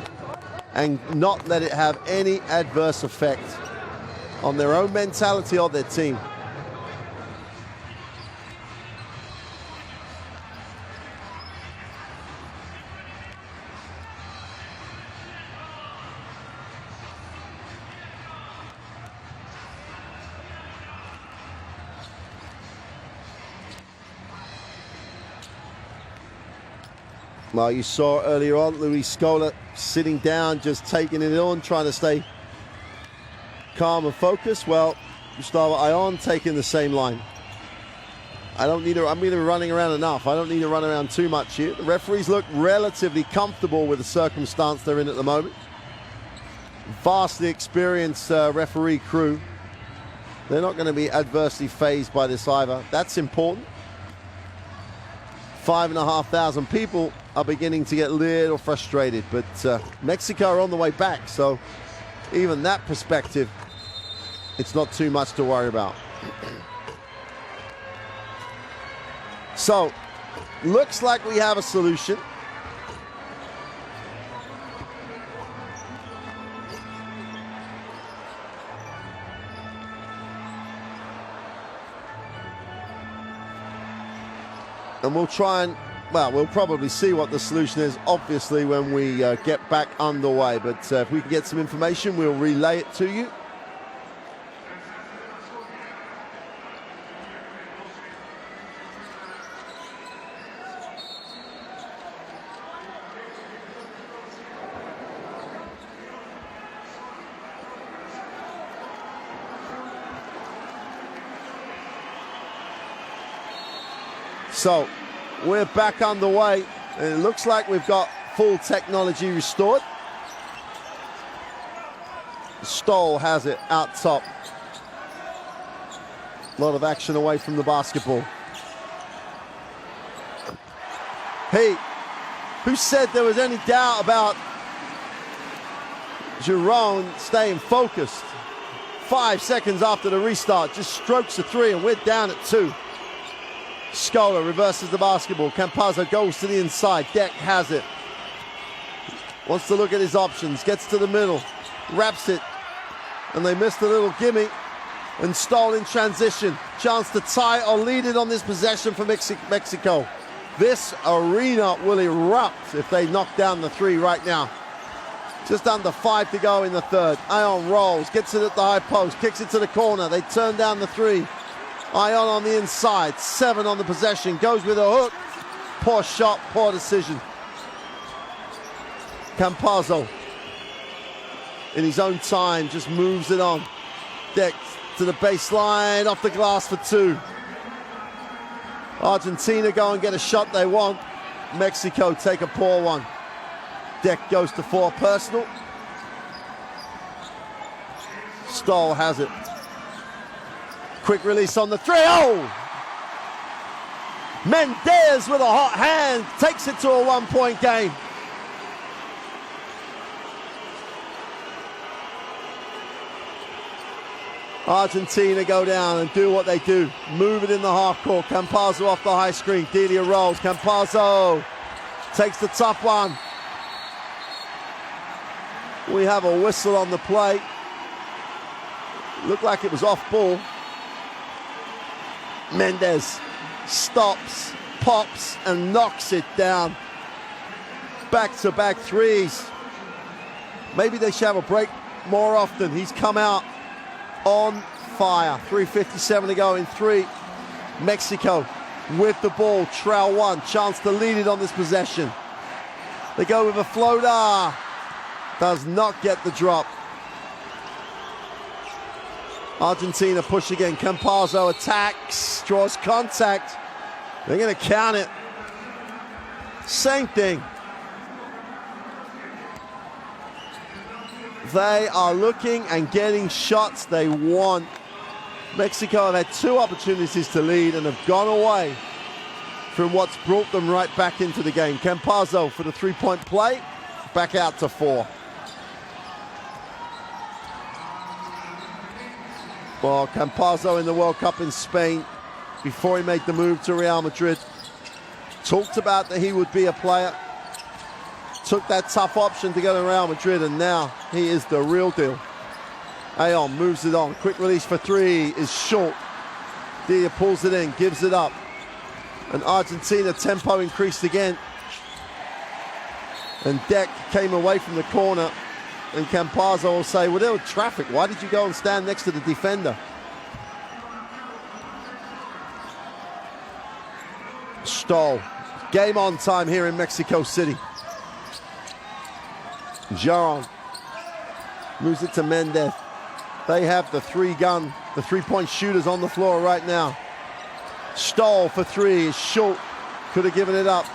and not let it have any adverse effect on their own mentality or their team. Well, you saw earlier on Luis Scola sitting down, just taking it on, trying to stay calm and focused. Well, Gustavo Ayon taking the same line. I'm either running around enough. I don't need to run around too much here. The referees look relatively comfortable with the circumstance they're in at the moment. Vastly experienced referee crew. They're not going to be adversely phased by this either. That's important. 5,500 people are beginning to get a little frustrated, but Mexico are on the way back, so even that perspective, it's not too much to worry about. So, looks like we have a solution. And we'll try and, we'll probably see what the solution is, obviously, when we get back underway. But if we can get some information, we'll relay it to you. So we're back underway, and it looks like we've got full technology restored. Stoll has it out top. A lot of action away from the basketball. Hey, who said there was any doubt about Giron staying focused? 5 seconds after the restart, just strokes a three, and we're down at 2. Scola reverses the basketball. Campazzo goes to the inside. Deck has it. Wants to look at his options. Gets to the middle. Wraps it. And they missed a little gimme. And Stoll in transition. Chance to tie or lead it on this possession for Mexico. This arena will erupt if they knock down the 3 right now. Just under 5 to go in the third. Ayon rolls, gets it at the high post, kicks it to the corner. They turn down the 3. Ayon on the inside, 7 on the possession, goes with a hook. Poor shot, poor decision. Campazzo, in his own time, just moves it on. Deck to the baseline, off the glass for 2. Argentina go and get a shot they want. Mexico take a poor one. Deck goes to 4 personal. Stoll has it. Quick release on the 3. Oh! Méndez with a hot hand takes it to a 1-point game. Argentina go down and do what they do. Move it in the half court. Campazzo off the high screen. Delia rolls. Campazzo takes the tough one. We have a whistle on the play. Looked like it was off ball. Méndez stops, pops, and knocks it down. Back-to-back threes. Maybe they should have a break more often. He's come out on fire. 3:57 to go in 3. Mexico with the ball, trail 1. Chance to lead it on this possession. They go with a floater. Does not get the drop. Argentina push again. Campazzo attacks, draws contact. They're going to count it. Same thing. They are looking and getting shots they want. Mexico have had 2 opportunities to lead and have gone away from what's brought them right back into the game. Campazzo for the 3-point play. Back out to 4. Well, Campazzo in the World Cup in Spain, before he made the move to Real Madrid, talked about that he would be a player, took that tough option to go to Real Madrid, and now he is the real deal. Ayon moves it on. Quick release for 3 is short. Delia pulls it in, gives it up. And Argentina tempo increased again. And Deck came away from the corner. And Campazzo will say, well, there was traffic. Why did you go and stand next to the defender? Stoll. Game on time here in Mexico City. Giron moves it to Méndez. They have the 3-point shooters on the floor right now. Stoll for 3 is short. Could have given it up.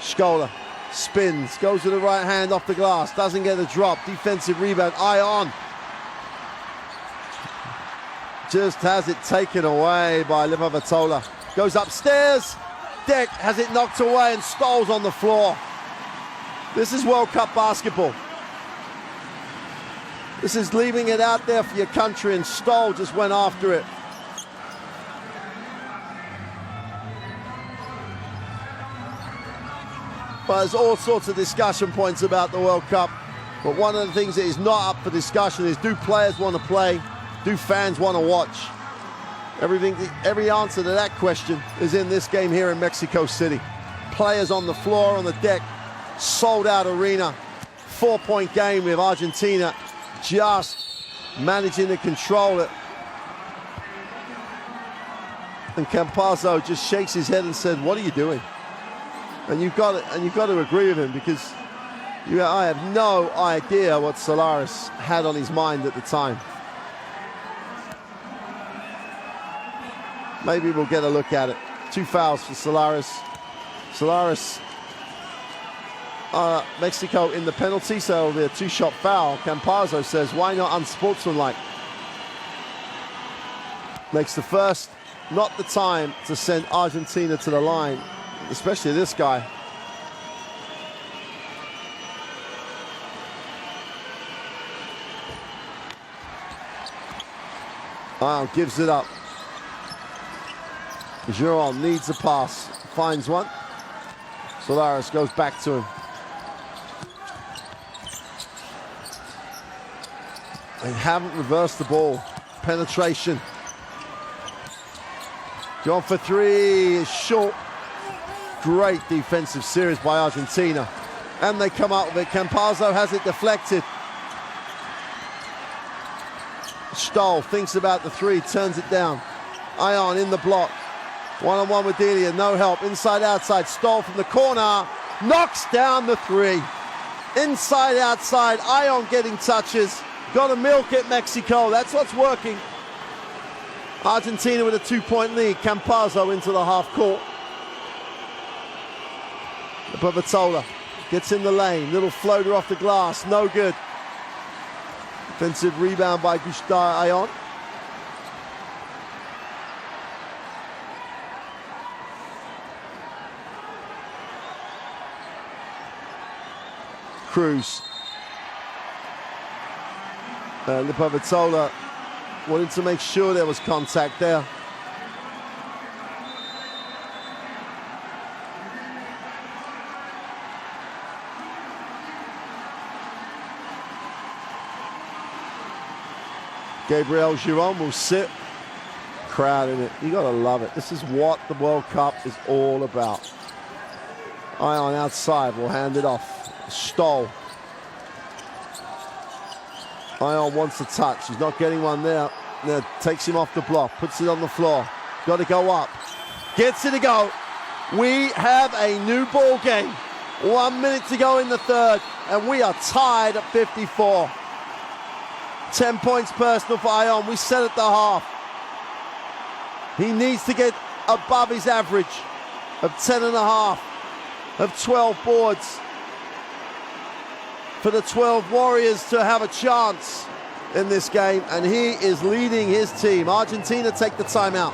Scola spins, goes to the right hand off the glass, doesn't get the drop. Defensive rebound. Ayon just has it taken away by Livavatola. Goes upstairs. Deck has it knocked away, and Stoll's on the floor. This is World Cup basketball. This is leaving it out there for your country, and Stoll just went after it. But there's all sorts of discussion points about the World Cup. But one of the things that is not up for discussion is, do players want to play? Do fans want to watch? Every answer to that question is in this game here in Mexico City. Players on the floor, on the deck, sold out arena. 4-point game with Argentina just managing to control it. And Campazzo just shakes his head and said, what are you doing? And you've got to agree with him, because I have no idea what Solaris had on his mind at the time. Maybe we'll get a look at it. 2 fouls for Solares. Solares, Mexico in the penalty, so it'll be a 2-shot foul. Campazzo says, why not unsportsmanlike? Makes the first, not the time to send Argentina to the line, especially this guy. Ayon gives it up. Giron needs a pass, finds one. Solares goes back to him. They haven't reversed the ball. Penetration. Gone for 3 is short. Great defensive series by Argentina. And they come out with it. Campazzo has it deflected. Stoll thinks about the 3, turns it down. Ayon in the block. One-on-one with Delia, no help. Inside, outside. Stoll from the corner. Knocks down the 3. Inside, outside. Ayon getting touches. Got to milk it, Mexico. That's what's working. Argentina with a 2-point lead. Campazzo into the half court. Ventana gets in the lane. Little floater off the glass. No good. Defensive rebound by Gustavo Ayon. Cruz. Ventana wanted to make sure there was contact there. Gabriel Giron will sit. Crowd in it. You gotta love it. This is what the World Cup is all about. Ayon outside will hand it off. Stoll. Ayon wants a touch. He's not getting one there. Now takes him off the block. Puts it on the floor. Got to go up. Gets it to go. We have a new ball game. 1 minute to go in the third. And we are tied at 54. 10 points personal for Ayon. We said at the half. He needs to get above his average of 10.5, of 12 boards, for the 12 Warriors to have a chance in this game, and he is leading his team. Argentina take the timeout.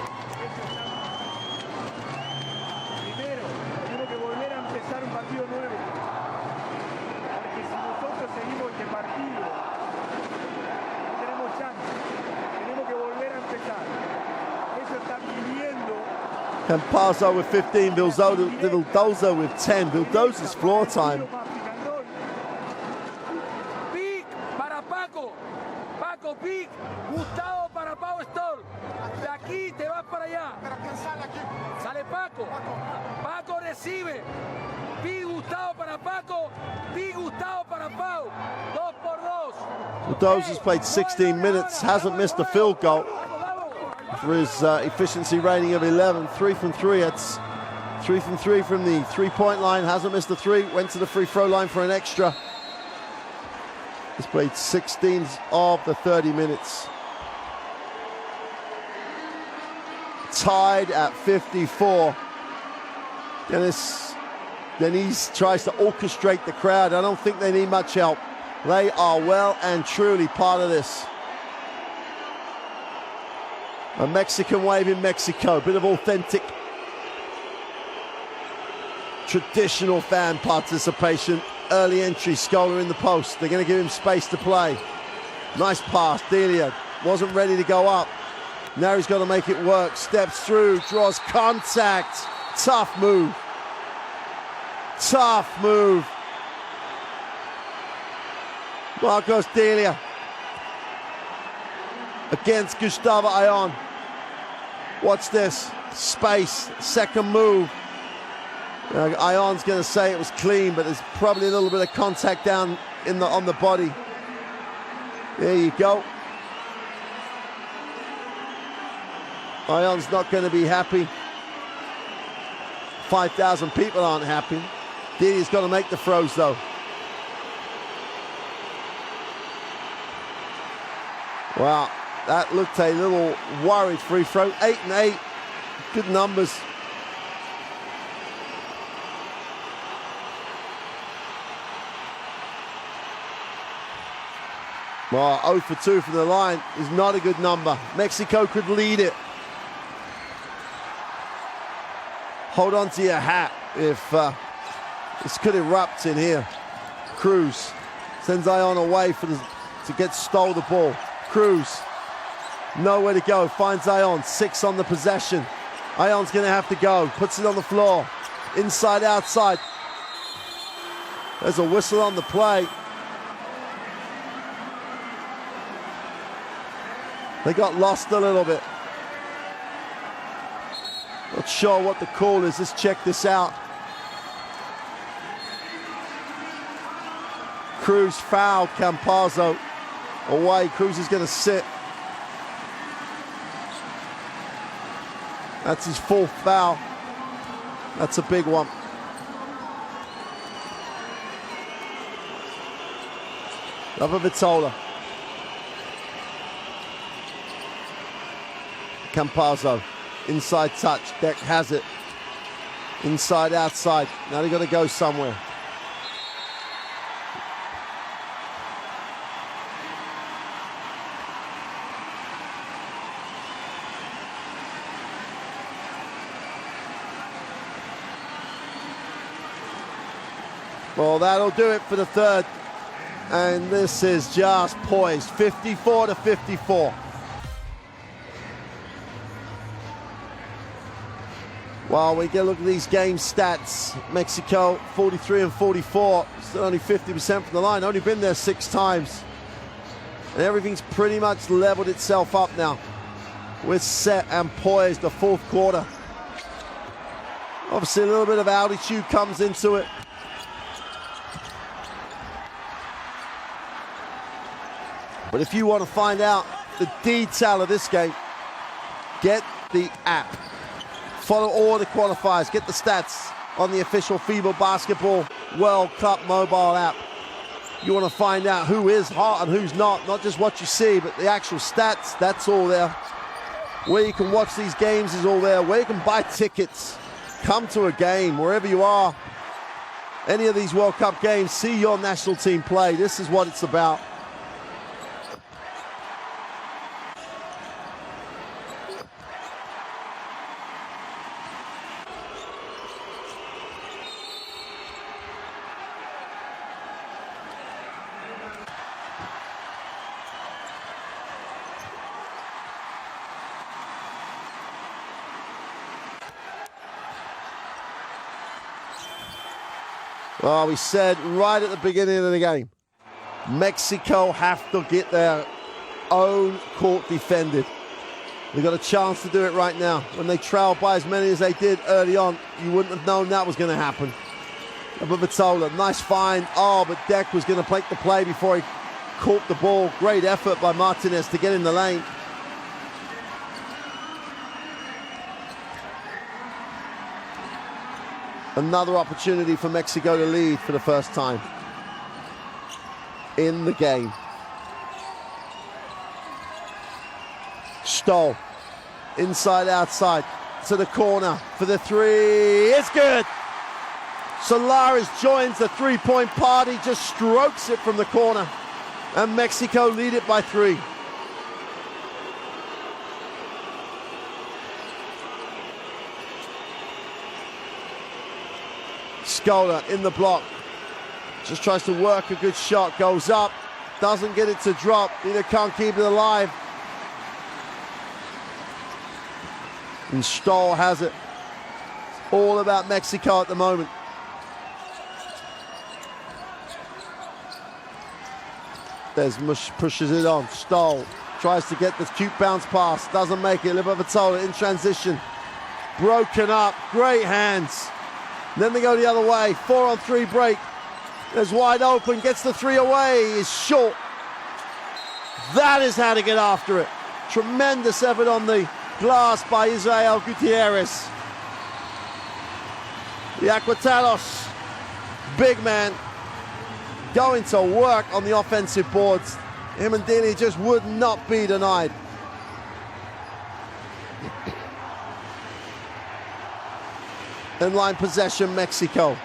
Campazzo with 15, Vildoza with 10. Vildoza's floor time. Pick para Paco. Paco, pick. Gustavo para Pau Stoll. De aquí te vas para allá. Sale Paco. Paco recibe. Pick Gustavo para Paco. Pick Gustavo para Pau. 2 por 2. Vildoza's played 16 minutes, hasn't missed a field goal. For his efficiency rating of 11, 3 from 3. It's 3 from 3 from the 3-point line. Hasn't missed a 3. Went to the free throw line for an extra. He's played 16 of the 30 minutes. Tied at 54. Denise tries to orchestrate the crowd. I don't think they need much help. They are well and truly part of this. A Mexican wave in Mexico, bit of authentic, traditional fan participation. Early entry, Scholar in the post. They're going to give him space to play. Nice pass, Delia wasn't ready to go up. Now he's got to make it work. Steps through, draws contact. Tough move. Tough move. Marcos Delia against Gustavo Ayon. Watch this. Space. Second move. Ayon's going to say it was clean, but there's probably a little bit of contact down on the body. There you go. Ayon's not going to be happy. 5,000 people aren't happy. Delia's got to make the throws, though. Wow. That looked a little worried free throw. 8 and 8. Good numbers. Well, 0 for 2 from the line is not a good number. Mexico could lead it. Hold on to your hat if this could erupt in here. Cruz sends Ayon away to get Stoll the ball. Cruz, nowhere to go, finds Ayon, 6 on the possession. Ayon's gonna have to go, puts it on the floor. Inside, outside. There's a whistle on the play. They got lost a little bit. Not sure what the call is. Let's check this out. Cruz fouled Campazzo away. Cruz is going to sit. That's his 4th foul. That's a big one. Vitola. Campazzo, inside touch, Deck has it. Inside, outside, now they got to go somewhere. Well, that'll do it for the third. And this is just poised, 54-54. Well, we get a look at these game stats. Mexico, 43 and 44. Still only 50% from the line. Only been there 6 times. And everything's pretty much leveled itself up now. We're set and poised, the 4th quarter. Obviously, a little bit of altitude comes into it. But if you want to find out the detail of this game, get the app. Follow all the qualifiers. Get the stats on the official FIBA Basketball World Cup mobile app. You want to find out who is hot and who's not just what you see, but the actual stats, that's all there. Where you can watch these games is all there. Where you can buy tickets, come to a game, wherever you are. Any of these World Cup games, see your national team play. This is what it's about. Well, we said right at the beginning of the game, Mexico have to get their own court defended. They've got a chance to do it right now. When they trail by as many as they did early on, you wouldn't have known that was going to happen. But Vitola, nice find. Oh, but Deck was going to make the play before he caught the ball. Great effort by Martinez to get in the lane. Another opportunity for Mexico to lead for the first time in the game. Stoll, inside, outside, to the corner for the 3. It's good. Solares joins the three-point party, just strokes it from the corner, and Mexico lead it by 3. Scholar in the block, just tries to work a good shot, goes up, doesn't get it to drop, either can't keep it alive. And Stoll has it. It's all about Mexico at the moment. Desmush pushes it on. Stoll tries to get the cute bounce pass, doesn't make it. Vitola in transition, broken up, great hands. Then they go the other way, 4-on-3 break. There's wide open, gets the 3 away, is short. That is how to get after it. Tremendous effort on the glass by Israel Gutierrez. The Aquatalos, big man, going to work on the offensive boards. Him and Delia just would not be denied. In line possession, Mexico.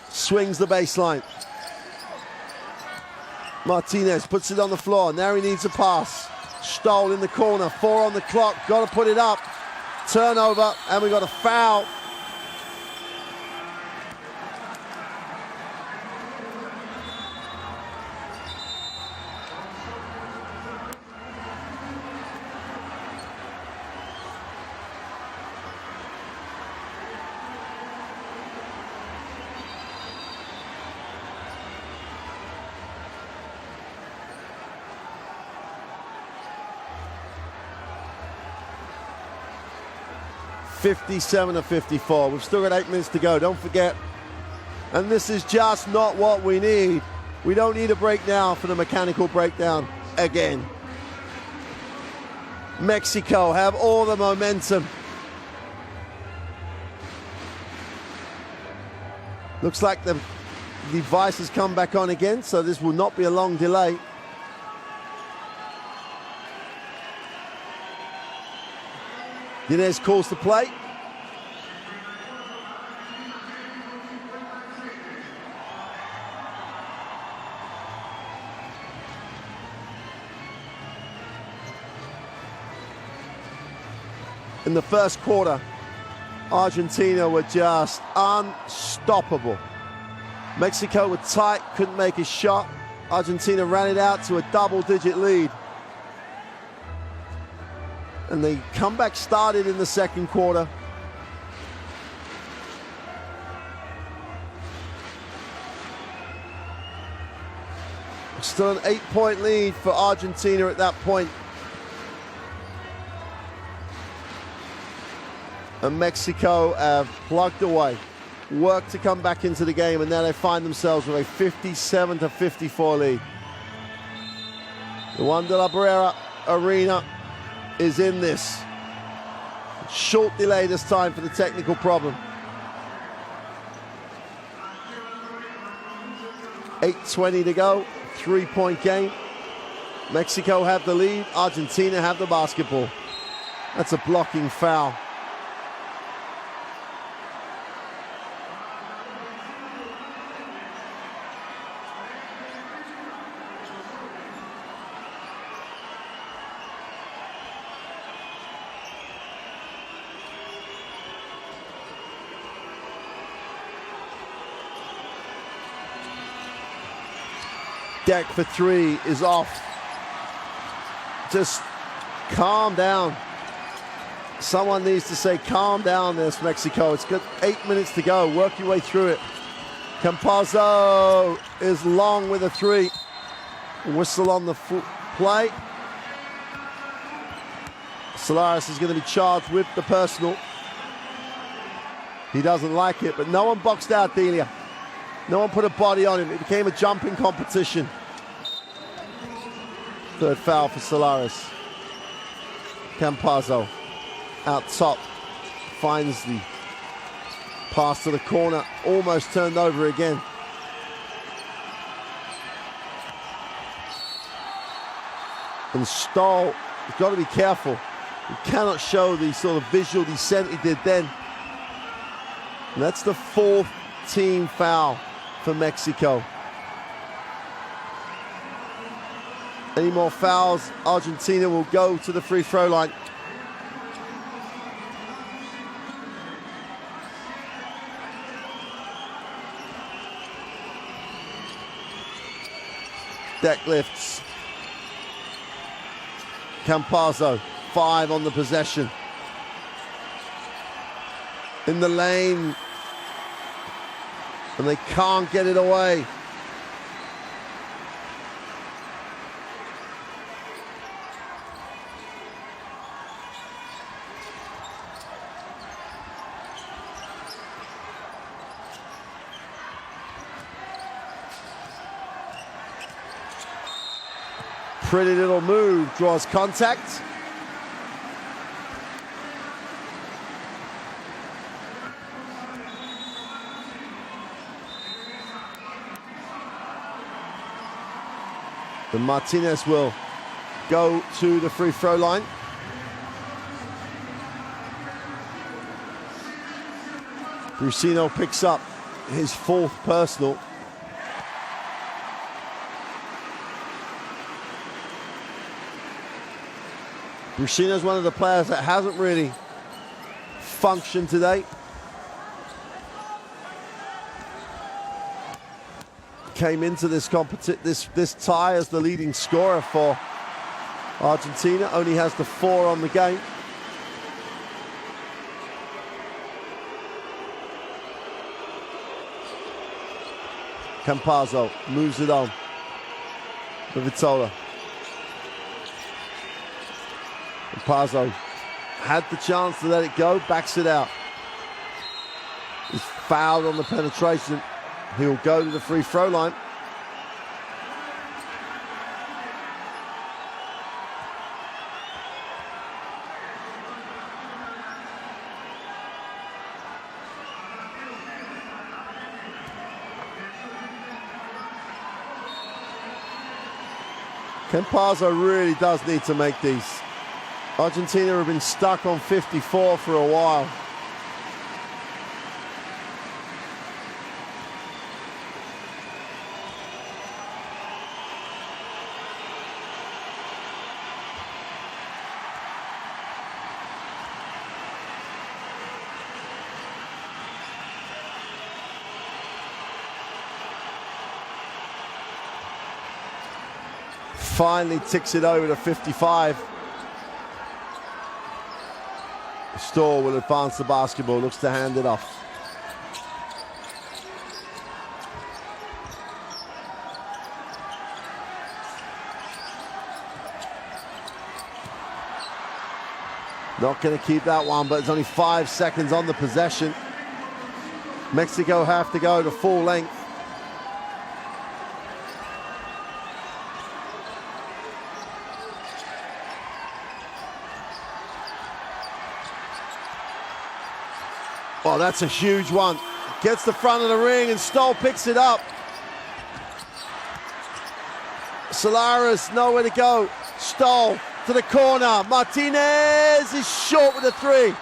Swings the baseline. Martinez puts it on the floor. Now he needs a pass. Stoll in the corner. 4 on the clock. Got to put it up. Turnover, and we got a foul. (57-54). We've still got 8 minutes to go, don't forget. And this is just not what we need. We don't need a breakdown for the mechanical breakdown again. Mexico have all the momentum. Looks like the device has come back on again, so this will not be a long delay. Inez calls the play. In the first quarter, Argentina were just unstoppable. Mexico were tight, couldn't make a shot. Argentina ran it out to a double-digit lead. And the comeback started in the second quarter. Still an 8-point lead for Argentina at that point. And Mexico have plugged away, worked to come back into the game, and now they find themselves with a 57-54 lead. The Juan de la Barrera Arena is in this. Short delay this time for the technical problem. 8:20 to go, 3-point game. Mexico have the lead, Argentina have the basketball. That's a blocking foul. Deck for 3 is off. Just calm down. Someone needs to say, calm down this, Mexico. It's got 8 minutes to go. Work your way through it. Campazzo is long with a 3. Whistle on the play. Solares is going to be charged with the personal. He doesn't like it, but no one boxed out Delia. No one put a body on him. It became a jumping competition. Third foul for Solares. Campazzo out top finds the pass to the corner. Almost turned over again. And Stoll has got to be careful. He cannot show the sort of visual descent he did then. And that's the 4th team foul for Mexico. Any more fouls, Argentina will go to the free throw line. Deck lifts. Campazzo, 5 on the possession. In the lane. And they can't get it away. Pretty little move, draws contact. And Martinez will go to the free throw line. Brusino picks up his 4th personal. Brusino's one of the players that hasn't really functioned today. Came into this tie as the leading scorer for Argentina. Only has the 4 on the game. Campazzo moves it on to Vitola. Campazzo had the chance to let it go, backs it out. He's fouled on the penetration. He'll go to the free throw line. Campazzo really does need to make these. Argentina have been stuck on 54 for a while. Finally ticks it over to 55. Stoll will advance the basketball, looks to hand it off. Not going to keep that one, but it's only 5 seconds on the possession. Mexico have to go to full length. Oh, that's a huge one. Gets the front of the ring and Stoll picks it up. Solares, nowhere to go. Stoll to the corner. Martinez is short with a 3.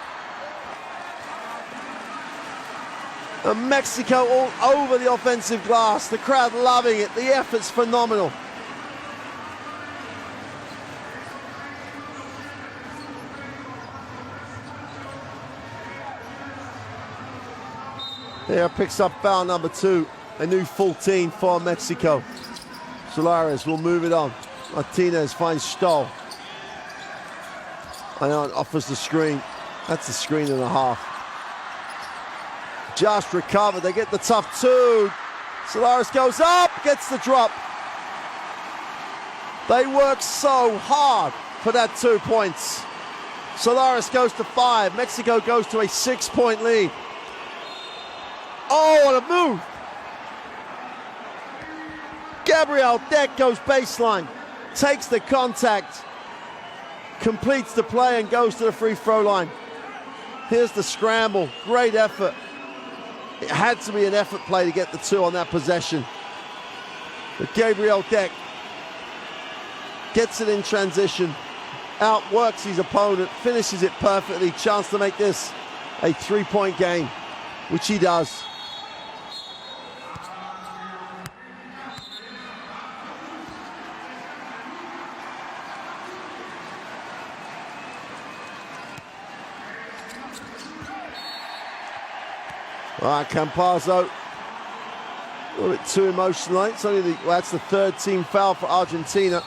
And Mexico all over the offensive glass. The crowd loving it. The effort's phenomenal. Here picks up foul number 2, a new 14 for Mexico. Solares will move it on. Martinez finds Stoll. Ayon offers the screen. That's a screen and a half. Just recovered. They get the tough 2. Solares goes up, gets the drop. They work so hard for that 2 points. Solares goes to 5. Mexico goes to a 6-point lead. Oh, what a move. Gabriel Deck goes baseline, takes the contact, completes the play and goes to the free throw line. Here's the scramble, great effort. It had to be an effort play to get the 2 on that possession. But Gabriel Deck gets it in transition, outworks his opponent, finishes it perfectly, chance to make this a 3-point game, which he does. All right, Campazzo, a little bit too emotional. It's only that's the 3rd team foul for Argentina.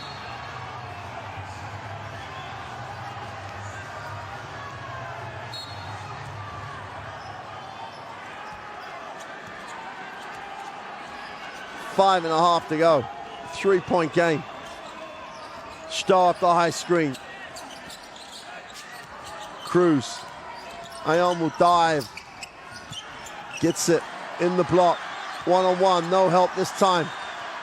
Five and a half to go. 3-point game. Stoll off the high screen. Cruz. Ayon will dive. Gets it in the block. 1-on-1, no help this time.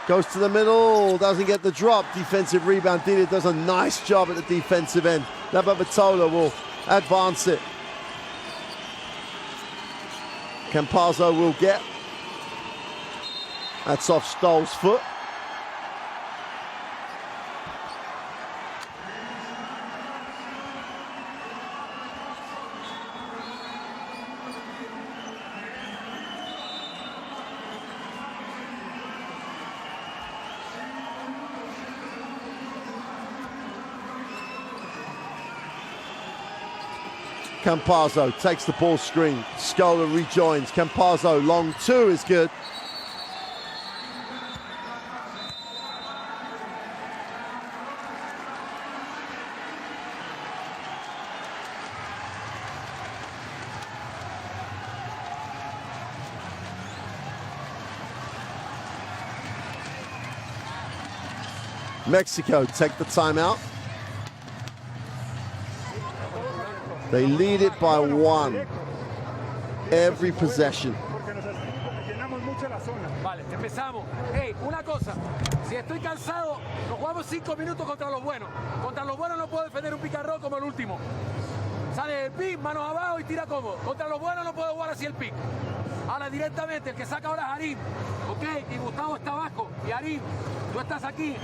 Goes to the middle, doesn't get the drop. Defensive rebound. Delia does a nice job at the defensive end. Vitola will advance it. Campazzo will get. That's off Stoll's foot. Campazzo takes the ball screen. Stoll rejoins. Campazzo, long two is good. Mexico take the timeout. They lead it by 1 every possession. Vale, empezamos. Hey, una cosa. Si estoy cansado, nos jugamos 5 minutos contra los buenos. Contra los buenos no puedo defender un picarrón como el último. Sale el pick, manos abajo y tira cómodo. Contra los buenos no puedo jugar así el pick. Ahora directamente, el que saca ahora es Arim. Ok, y Gustavo está abajo. Y Arim, tú estás aquí.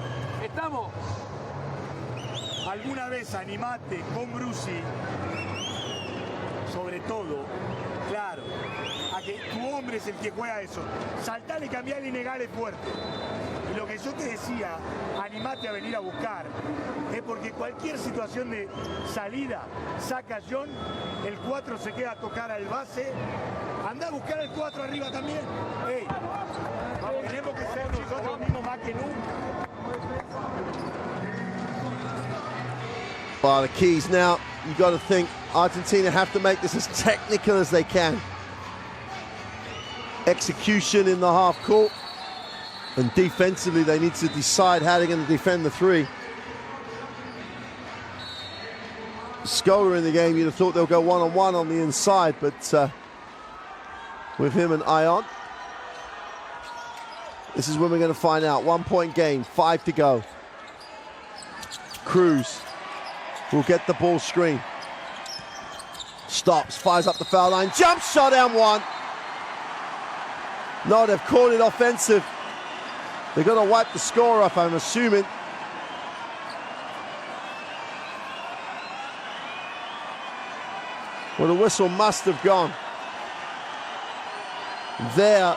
Estamos. Alguna vez animate con Brusi, sobre todo, claro, a que tu hombre es el que juega eso. Saltar y cambiar y negar es fuerte. Y lo que yo te decía, animate a venir a buscar, es porque cualquier situación de salida, saca a Ayon, el 4 se queda a tocar al base, anda a buscar el 4 arriba también. Hey, tenemos que ser nosotros mismos más que nunca. Well, the keys now, you got to think Argentina have to make this as technical as they can. Execution in the half court, and defensively they need to decide how they're going to defend the three. Stoll in the game, you'd have thought they'll go one-on-one on the inside, but with him and Ayon, this is when we're going to find out. 1 point game, 5 to go. Cruz will get the ball screen. Stops, fires up the foul line, jump shot and 1. No, they've called it offensive. They're going to wipe the score off, I'm assuming. Well, the whistle must have gone. There.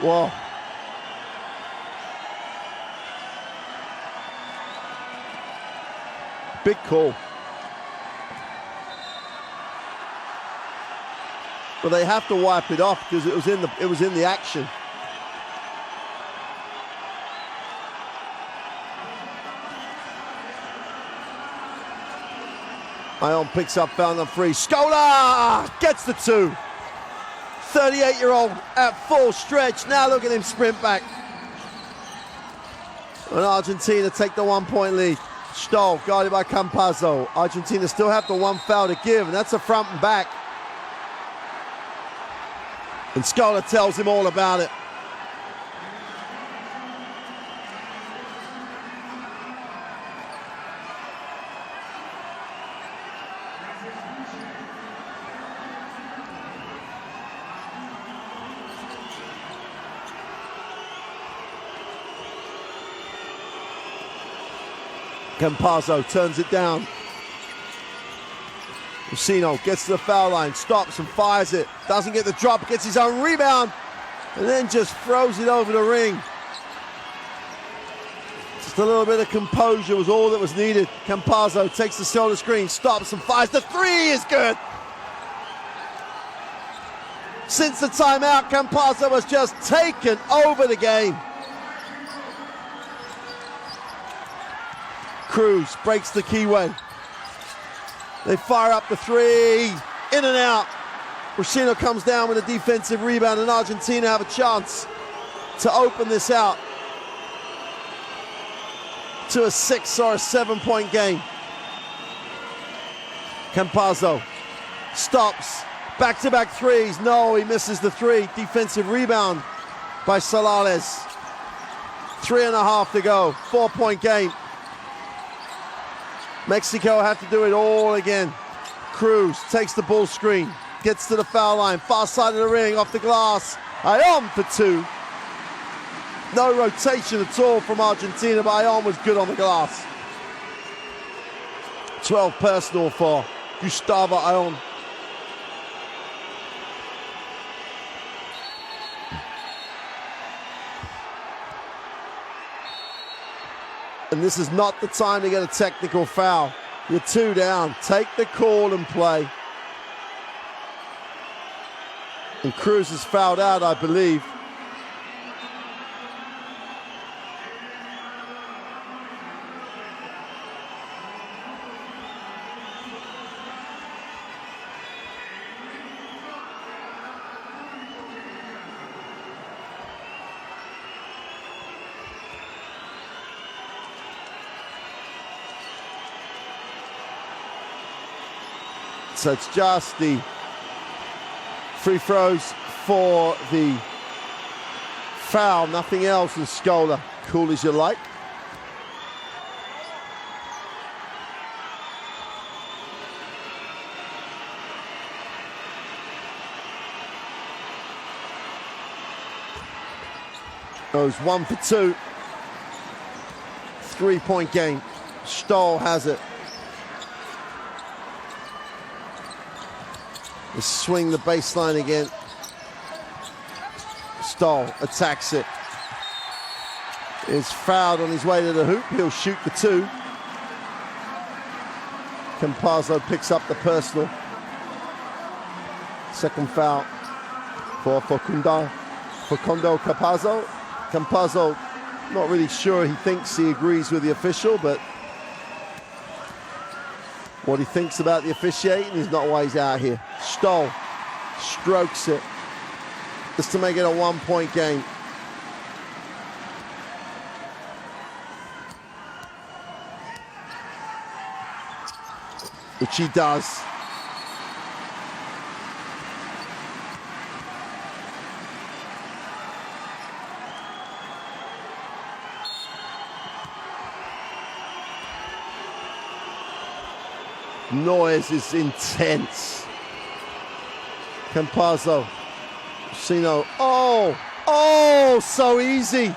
Whoa. Big call. But they have to wipe it off because it was in the action. Ayon picks up foul number 3. Stoll gets the 2. 38-year-old at full stretch. Now look at him sprint back. And Argentina take the 1 point lead. Stoll guarded by Campazzo. Argentina still have the 1 foul to give, and that's a front and back. And Stoll tells him all about it. Campazzo turns it down. Rusino gets to the foul line, stops and fires it. Doesn't get the drop, gets his own rebound, and then just throws it over the ring. Just a little bit of composure was all that was needed. Campazzo takes the shoulder screen, stops and fires. The 3 is good. Since the timeout, Campazzo has just taken over the game. Cruz breaks the keyway. They fire up the 3, in and out. Rusino comes down with a defensive rebound, and Argentina have a chance to open this out to a 6 or a 7 point game. Campazzo stops, back-to-back 3s. No, he misses the 3. Defensive rebound by Solales. 3.5 to go, 4 point game. Mexico have to do it all again. Cruz takes the ball screen, gets to the foul line, far side of the ring, off the glass. Ayon for 2. No rotation at all from Argentina, but Ayon was good on the glass. 12 personal for Gustavo Ayon. And this is not the time to get a technical foul. You're 2 down. Take the call and play. And Cruz is fouled out, I believe. So it's just the free throws for the foul, nothing else, and Stoll, cool as you like. Goes 1 for 2. 3-point game. Stoll has it. They swing the baseline again. Stoll attacks it. Is fouled on his way to the hoop. He'll shoot the 2. Campazzo picks up the personal. Second foul for Facundo Campazzo. Campazzo, not really sure. He thinks he agrees with the official, but what he thinks about the officiating is not why he's out here. Stoll strokes it just to make it a 1-point game. Which he does. Noise is intense. Campazzo, Sino, oh, so easy.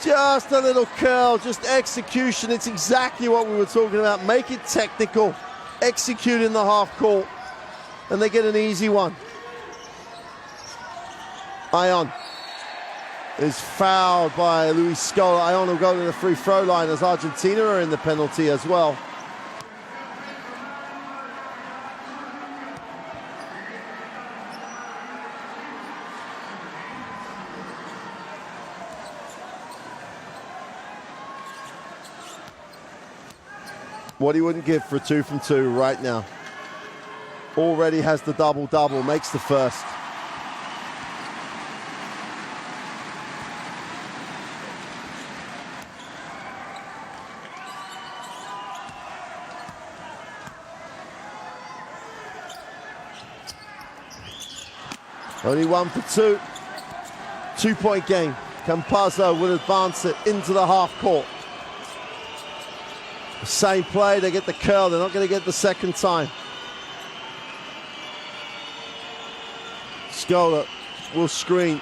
Just a little curl, just execution. It's exactly what we were talking about. Make it technical, execute in the half court, and they get an easy one. Ayon is fouled by Luis Stoll. Ayon will go to the free throw line as Argentina are in the penalty as well. What he wouldn't give for a 2 from 2 right now. Already has the double-double, makes the first. Only 1 for 2. 2-point game. Campazzo will advance it into the half court. Same play, they get the curl, they're not going to get the second time. Stoll will screen.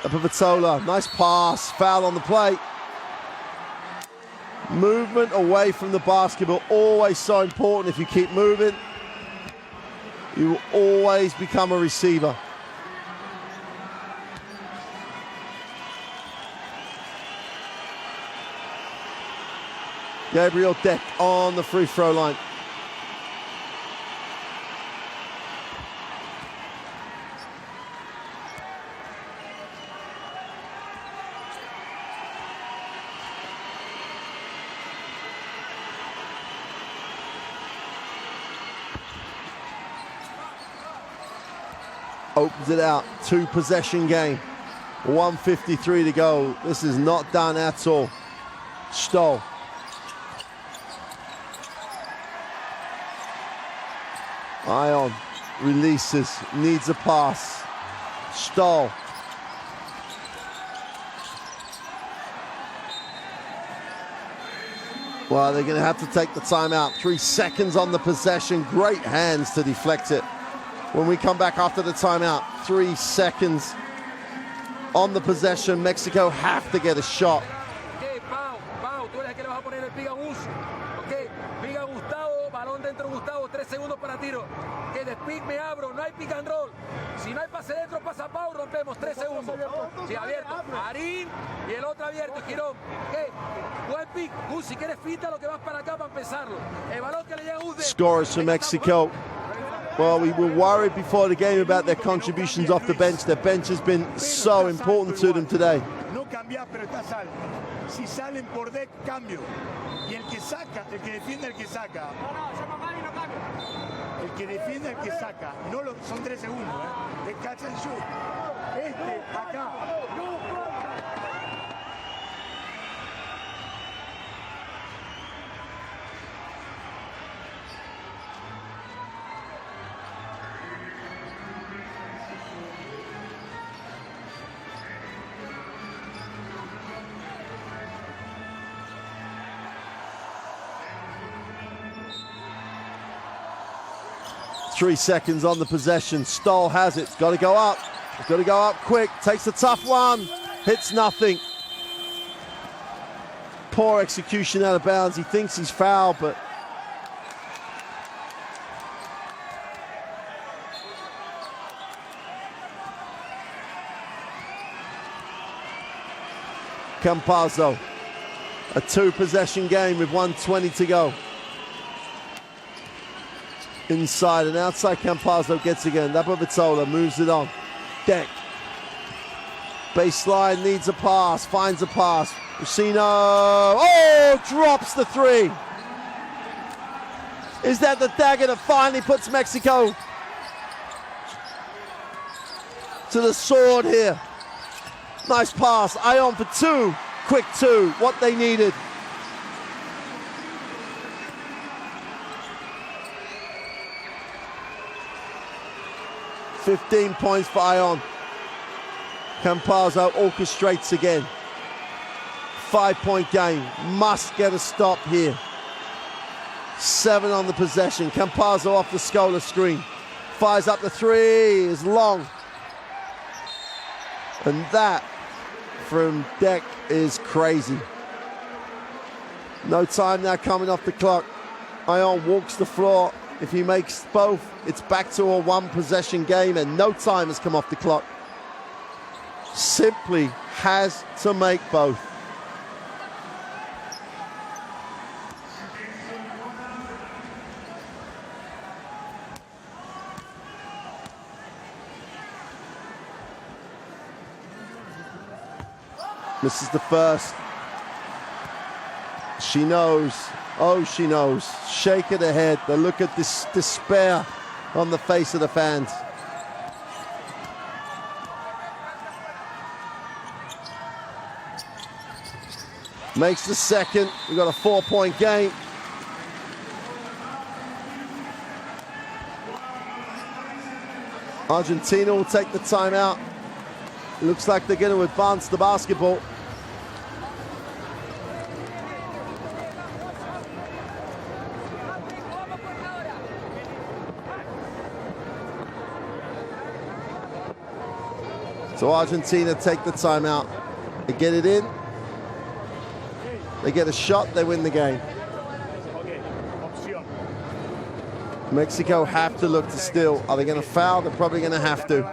Apavatola, nice pass, foul on the play. Movement away from the basketball, always so important. If you keep moving, you will always become a receiver. Gabriel Deck on the free throw line. Opens it out, 2-possession game. 1:53 to go. This is not done at all. Stoll. Ayon releases, needs a pass. Stoll. Well, they're going to have to take the timeout. 3 seconds on the possession. Great hands to deflect it. When we come back after the timeout, 3 seconds on the possession. Mexico have to get a shot. Okay, Pau, tú eres el que le vas a poner el piga bus. Okay, piga Gustavo, balón dentro Gustavo, 3 segundos para tiro. Okay, pick, me abro, no hay pick and roll. Si no hay pase dentro, pasa Pau, rompemos, 3 segundos. Sí, abierto, Marín y el otro abierto, Girón. ¿Qué? Buen pick, si quieres finta lo que vas para acá para empezarlo. El balón que le llega a Scorers for Mexico. Well, we were worried before the game about their contributions off the bench. Their bench has been so important to them today. No cambias, pero estás salvo. Si salen por deck, cambio. Y el que saca, el que defiende, el que saca. El que defiende, el que saca. No lo, son 3 segundos, ¿eh? Es catch and shoot. Acá. 3 seconds on the possession. Stoll has it. Got to go up. Got to go up quick. Takes a tough one. Hits nothing. Poor execution out of bounds. He thinks he's fouled, but Campazzo. A 2-possession game with 1:20 to go. Inside and outside, Campazzo gets again. Vitola moves it on. Deck. Baseline needs a pass. Finds a pass. Rusino. Oh, drops the 3. Is that the dagger that finally puts Mexico to the sword here? Nice pass. Ayon for 2. Quick 2. What they needed. $15 points for Ayon. Campazzo orchestrates again. 5-point game. Must get a stop here. 7 on the possession. Campazzo off the Scola screen. Fires up the 3. Is long. And that from Deck is crazy. No time now coming off the clock. Ayon walks the floor. If he makes both, it's back to a 1-possession game and no time has come off the clock. Simply has to make both. This is the first. She knows. Oh, she knows. Shake of the head. The look of this despair on the face of the fans. Makes the second. We've got a 4-point game. Argentina will take the timeout. Looks like they're going to advance the basketball. So Argentina take the timeout. They get it in. They get a shot, they win the game. Mexico have to look to steal. Are they going to foul? They're probably going to have to.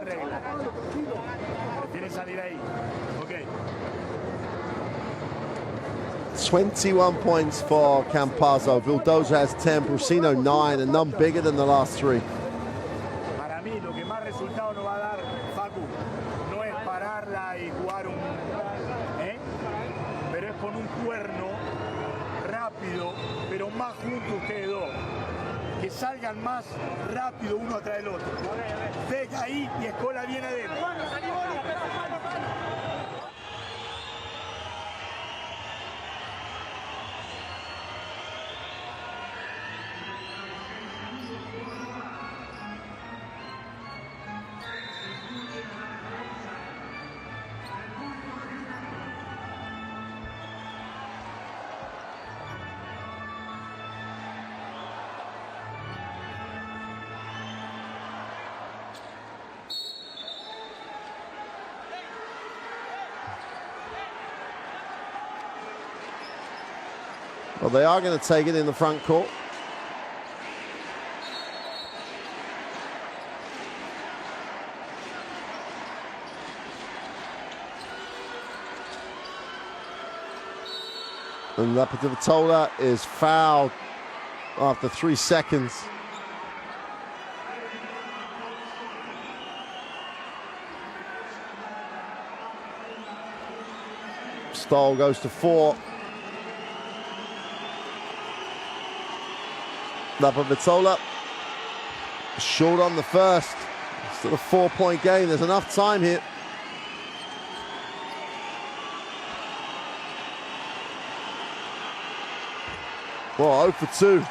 $21 points for Campazzo. Vildoza has 10, Brusino 9, and none bigger than the last 3. Para mí, lo que más resultado no va a dar, Facu, no es pararla y jugar un... Pero es con un cuerno rápido, pero más juntos ustedes dos. Que salgan más rápido uno atrás del otro. Deja ahí y Escola viene adentro. Well, they are going to take it in the front court. And Ventana is fouled after 3 seconds. Stoll goes to 4. Ventana short on the first. Still a 4-point game. There's enough time here. Well, 0 for 2.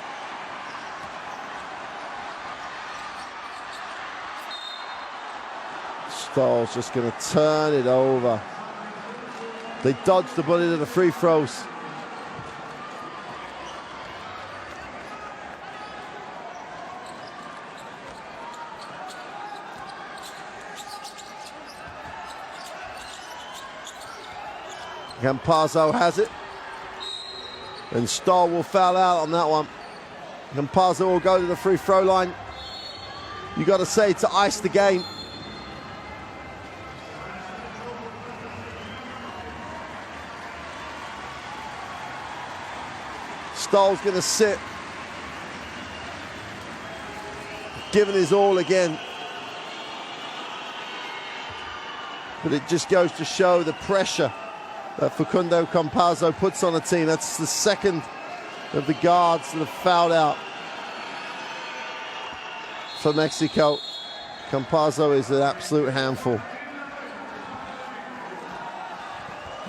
Stoll's just going to turn it over. They dodged the bullet of the free throws. Campazzo has it. And Stoll will foul out on that one. Campazzo will go to the free throw line. You got to say to ice the game. Stoll's going to sit. Giving his all again. But it just goes to show the pressure that Facundo Campazzo puts on a team. That's the second of the guards that have fouled out for Mexico. Campazzo is an absolute handful.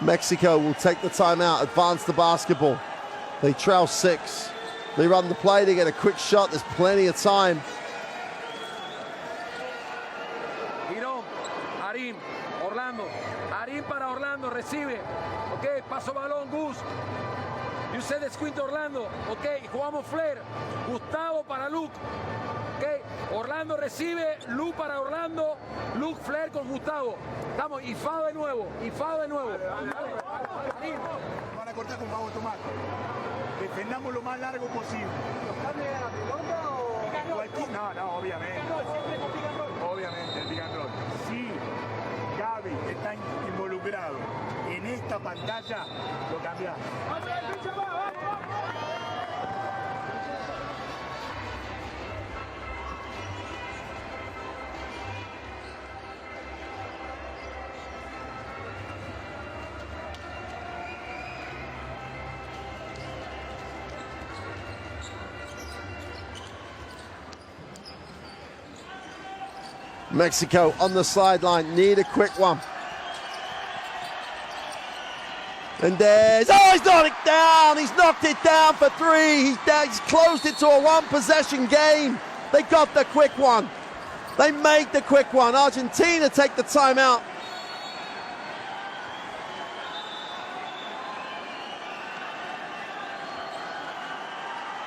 Mexico will take the timeout, advance the basketball. They trail 6. They run the play, they get a quick shot. There's plenty of time. Ayon, Orlando. Ayon para Orlando, recibe. Ok, paso balón, Gus. You said descuento Orlando. Ok, jugamos Flair. Gustavo para Luke. Ok, Orlando recibe. Luke para Orlando. Luke Flair con Gustavo. Estamos, y FAO de nuevo. Y FAO de nuevo. Van a cortar con Pavo Tomás. Defendamos lo más largo posible. No, obviamente. Obviamente, el pick and roll. Sí, Gaby está involucrado en esta pantalla, lo cambiamos. Mexico on the sideline, need a quick one. Méndez, he's knocked it down. He's knocked it down for 3. He's closed it to a 1-possession game. They got the quick one. They made the quick one. Argentina take the timeout.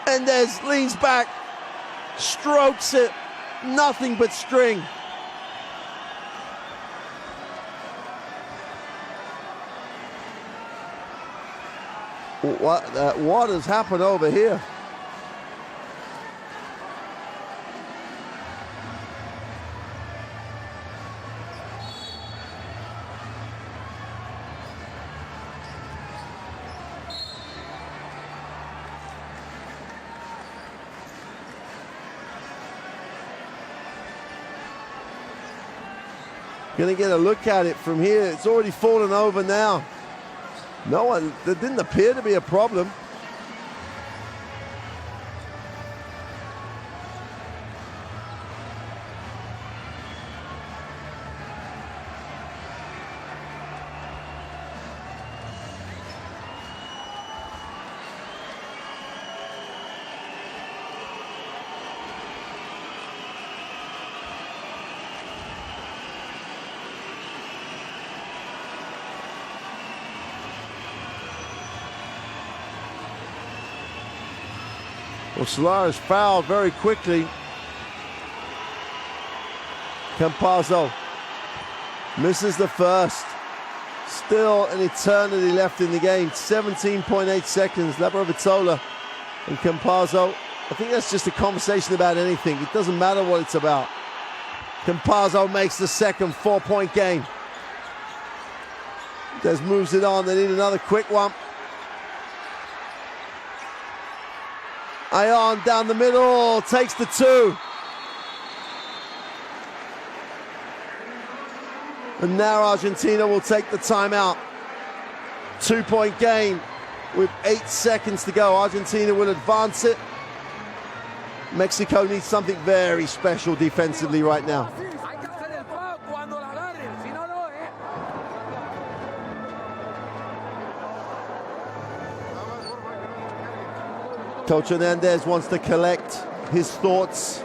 Méndez leans back, strokes it, nothing but string. What has happened over here? Gonna get a look at it from here. It's already fallen over now. No one, there didn't appear to be a problem. Well, Solares fouled very quickly. Campazzo misses the first. Still an eternity left in the game. 17.8 seconds. Ventana and Campazzo. I think that's just a conversation about anything. It doesn't matter what it's about. Campazzo makes the second 4-point game. Des moves it on. They need another quick one. Ayon down the middle, takes the 2. And now Argentina will take the timeout. 2-point game with 8 seconds to go. Argentina will advance it. Mexico needs something very special defensively right now. Coach Méndez wants to collect his thoughts.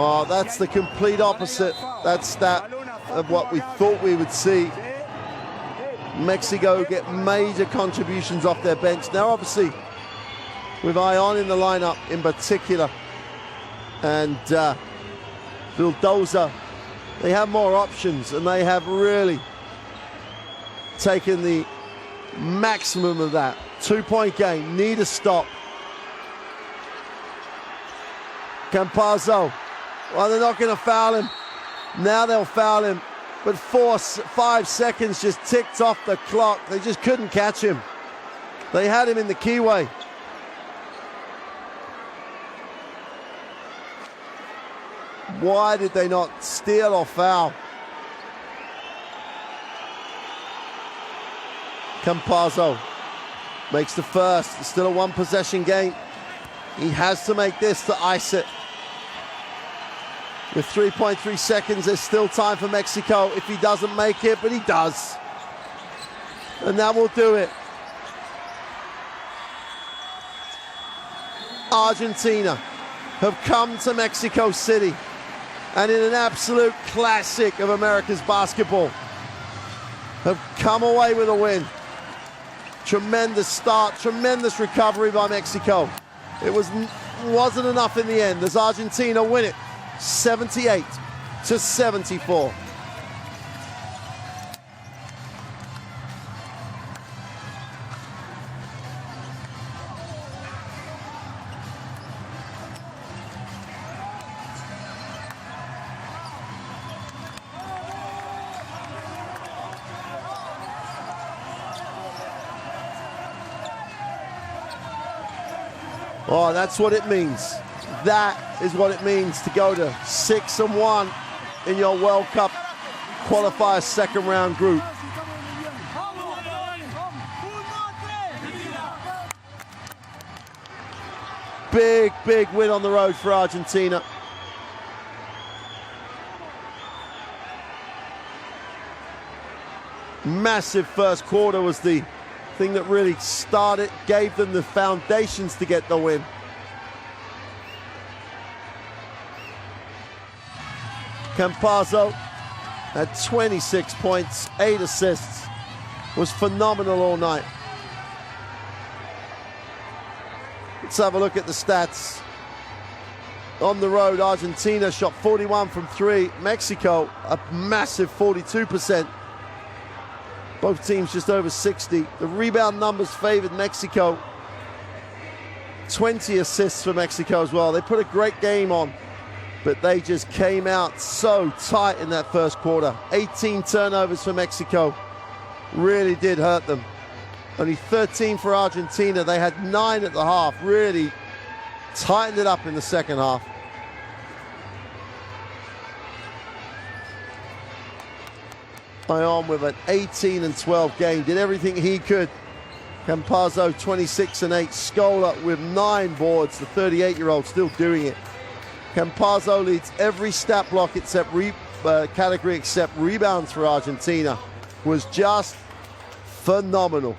Oh, that's the complete opposite. That's that of what we thought we would see. Mexico get major contributions off their bench. Now, obviously, with Ayon in the lineup in particular, and Vildoza, they have more options, and they have really taken the maximum of that. 2-point game, need a stop. Campazzo. Well, they're not going to foul him. Now they'll foul him. But 5 seconds just ticked off the clock. They just couldn't catch him. They had him in the keyway. Why did they not steal or foul? Campazzo makes the first. It's still a 1-possession game. He has to make this to ice it. With 3.3 seconds, there's still time for Mexico if he doesn't make it, but he does. And that will do it. Argentina have come to Mexico City, and in an absolute classic of America's basketball, have come away with a win. Tremendous start, tremendous recovery by Mexico. It wasn't enough in the end as Argentina win it 78-74. Oh, that's what it means. That is what it means to go to 6-1 in your World Cup qualifier second round group. Big, big win on the road for Argentina. Massive first quarter was the thing that really gave them the foundations to get the win. Campazzo had 26 points, 8 assists, was phenomenal all night. Let's have a look at the stats. On the road, Argentina shot 41 from 3. Mexico, a massive 42%. Both teams just over 60. The rebound numbers favored Mexico. 20 assists for Mexico as well. They put a great game on, but they just came out so tight in that first quarter. 18 turnovers for Mexico. Really did hurt them. Only 13 for Argentina. They had 9 at the half. Really tightened it up in the second half. Ayon with an 18-12 game. Did everything he could. Campazzo 26-8. Stoll with 9 boards. The 38-year-old still doing it. Campazzo leads every stat block category except rebounds for Argentina. Was just phenomenal.